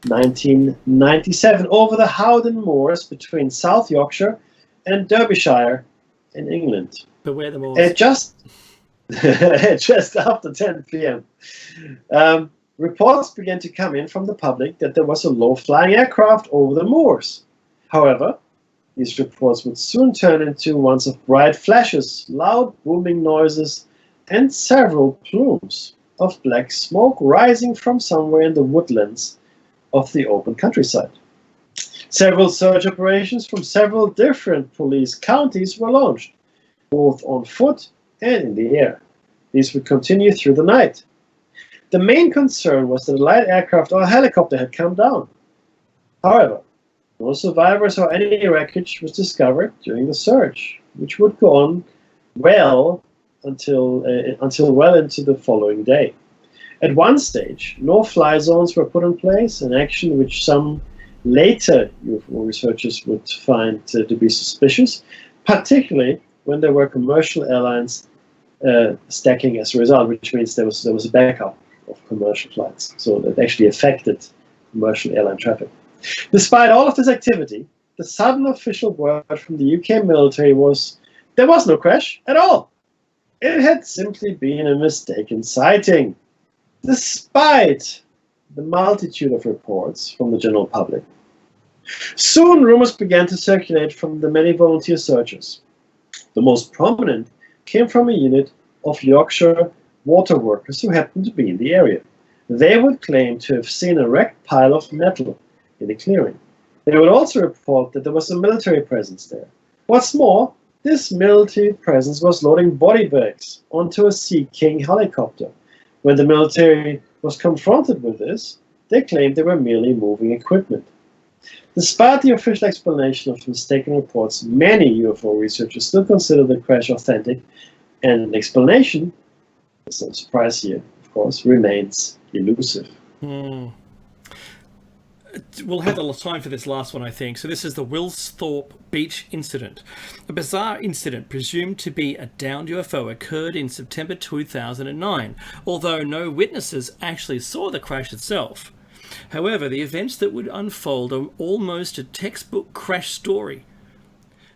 S3: 1997, over the Howden Moors between South Yorkshire and Derbyshire in England.
S2: Beware the Moors.
S3: Just after 10 p.m. Reports began to come in from the public that there was a low-flying aircraft over the moors. However, these reports would soon turn into ones of bright flashes, loud booming noises, and several plumes of black smoke rising from somewhere in the woodlands of the open countryside. Several search operations from several different police counties were launched, both on foot and in the air. These would continue through the night. The main concern was that a light aircraft or a helicopter had come down. However, no survivors or any wreckage was discovered during the search, which would go on well until well into the following day. At one stage, no-fly zones were put in place, an action which some later UFO researchers would find to be suspicious, particularly when there were commercial airlines stacking as a result, which means there was a backup of commercial flights. So that actually affected commercial airline traffic. Despite all of this activity, the sudden official word from the UK military was there was no crash at all. It had simply been a mistaken sighting. Despite the multitude of reports from the general public, Soon, rumors began to circulate from the many volunteer searchers. The most prominent came from a unit of Yorkshire water workers who happened to be in the area. They would claim to have seen a wrecked pile of metal in the clearing. They would also report that there was a military presence there. What's more, this military presence was loading body bags onto a Sea King helicopter. When the military was confronted with this, they claimed they were merely moving equipment. Despite the official explanation of mistaken reports, many UFO researchers still consider the crash authentic, and an explanation, there's no surprise here, of course, remains elusive.
S2: We'll have a lot of time for this last one, I think. So this is the Wilsthorpe Beach incident. A bizarre incident presumed to be a downed UFO occurred in September 2009, although no witnesses actually saw the crash itself. However, the events that would unfold are almost a textbook crash story.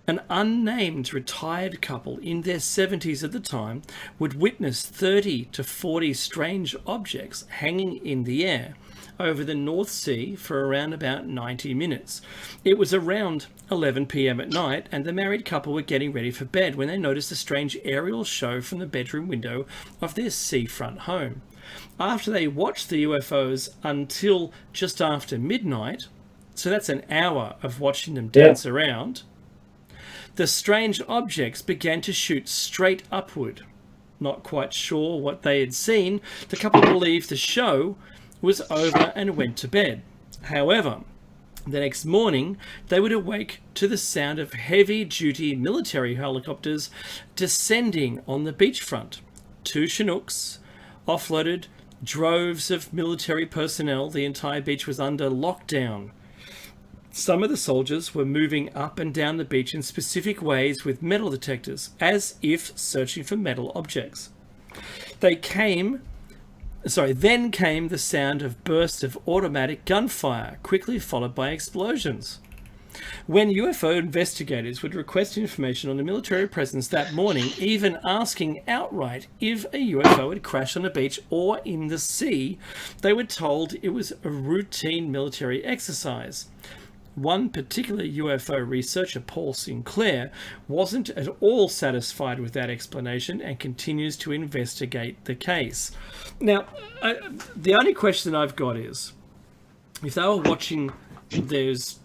S2: An unnamed retired couple in their 70s at the time would witness 30 to 40 strange objects hanging in the air over the North Sea for around about 90 minutes. It was around 11 p.m. at night, and the married couple were getting ready for bed when they noticed a strange aerial show from the bedroom window of their seafront home. After they watched the UFOs until just after midnight, so that's an hour of watching them dance around, the strange objects began to shoot straight upward. Not quite sure what they had seen, the couple believed the show was over and went to bed. However, the next morning, they would awake to the sound of heavy-duty military helicopters descending on the beachfront. 2 Chinooks offloaded droves of military personnel. The entire beach was under lockdown. Some of the soldiers were moving up and down the beach in specific ways with metal detectors, as if searching for metal objects. Then came the sound of bursts of automatic gunfire, quickly followed by explosions. When UFO investigators would request information on the military presence that morning, even asking outright if a UFO had crashed on a beach or in the sea, they were told it was a routine military exercise. One particular UFO researcher, Paul Sinclair, wasn't at all satisfied with that explanation and continues to investigate the case. Now, the only question I've got is, if they were watching those,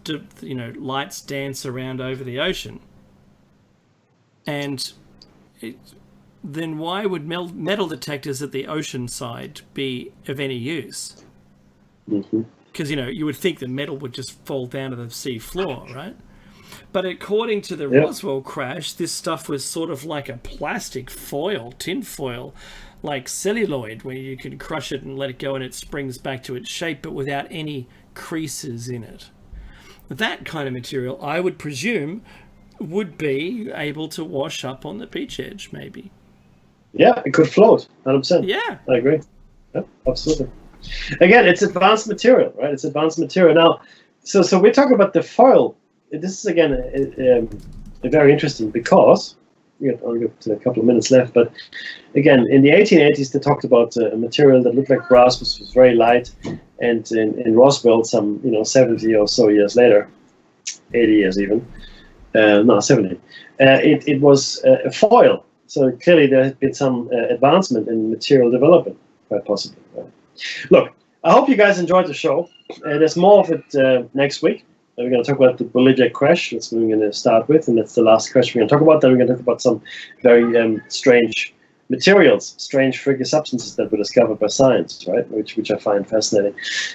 S2: lights dance around over the ocean, and then why would metal detectors at the ocean side be of any use?
S3: Mm-hmm.
S2: Because, you would think that metal would just fall down to the sea floor, right? But according to the Roswell crash, this stuff was sort of like a plastic foil, tin foil, like celluloid, where you can crush it and let it go and it springs back to its shape, but without any creases in it. That kind of material, I would presume, would be able to wash up on the beach edge, maybe.
S3: Yeah, it could float, 100%.
S2: Yeah.
S3: I agree. Yeah, absolutely. Again, it's advanced material, right? It's advanced material. Now, so we're talking about the foil. This is, again, very interesting because we only got a couple of minutes left. But again, in the 1880s, they talked about a material that looked like brass, was very light. And in Roswell, some 70 or so years later, 80 years even, 70, it was a foil. So clearly there had been some advancement in material development, quite possibly. Right? Look, I hope you guys enjoyed the show. There's more of it next week. We're going to talk about the Bolivia crash. That's what we're going to start with, and that's the last crash we're going to talk about. Then we're going to talk about some very strange materials, strange freaky substances that were discovered by science, right? Which I find fascinating.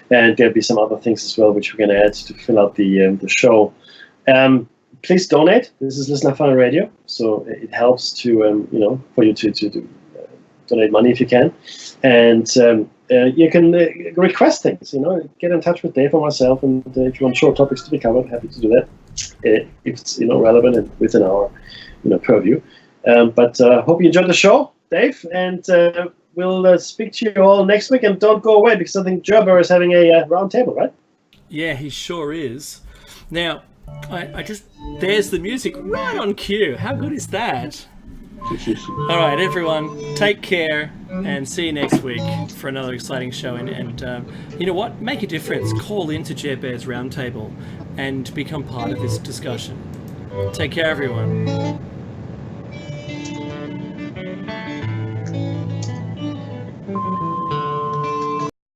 S3: And there'll be some other things as well, which we're going to add to fill out the show. Please donate. This is Listener Fun Radio, so it helps to for you to donate money if you can, and you can request things. Get in touch with Dave or myself, and if you want short topics to be covered, happy to do that if it's relevant and within our purview. But hope you enjoyed the show, Dave, and we'll speak to you all next week. And don't go away because I think Gerber is having a round table, right?
S2: Yeah, he sure is. Now, I just there's the music right on cue. How good is that? All right, everyone, take care and see you next week for another exciting show. And you know what? Make a difference. Call into Jer Bear's Roundtable and become part of this discussion. Take care, everyone.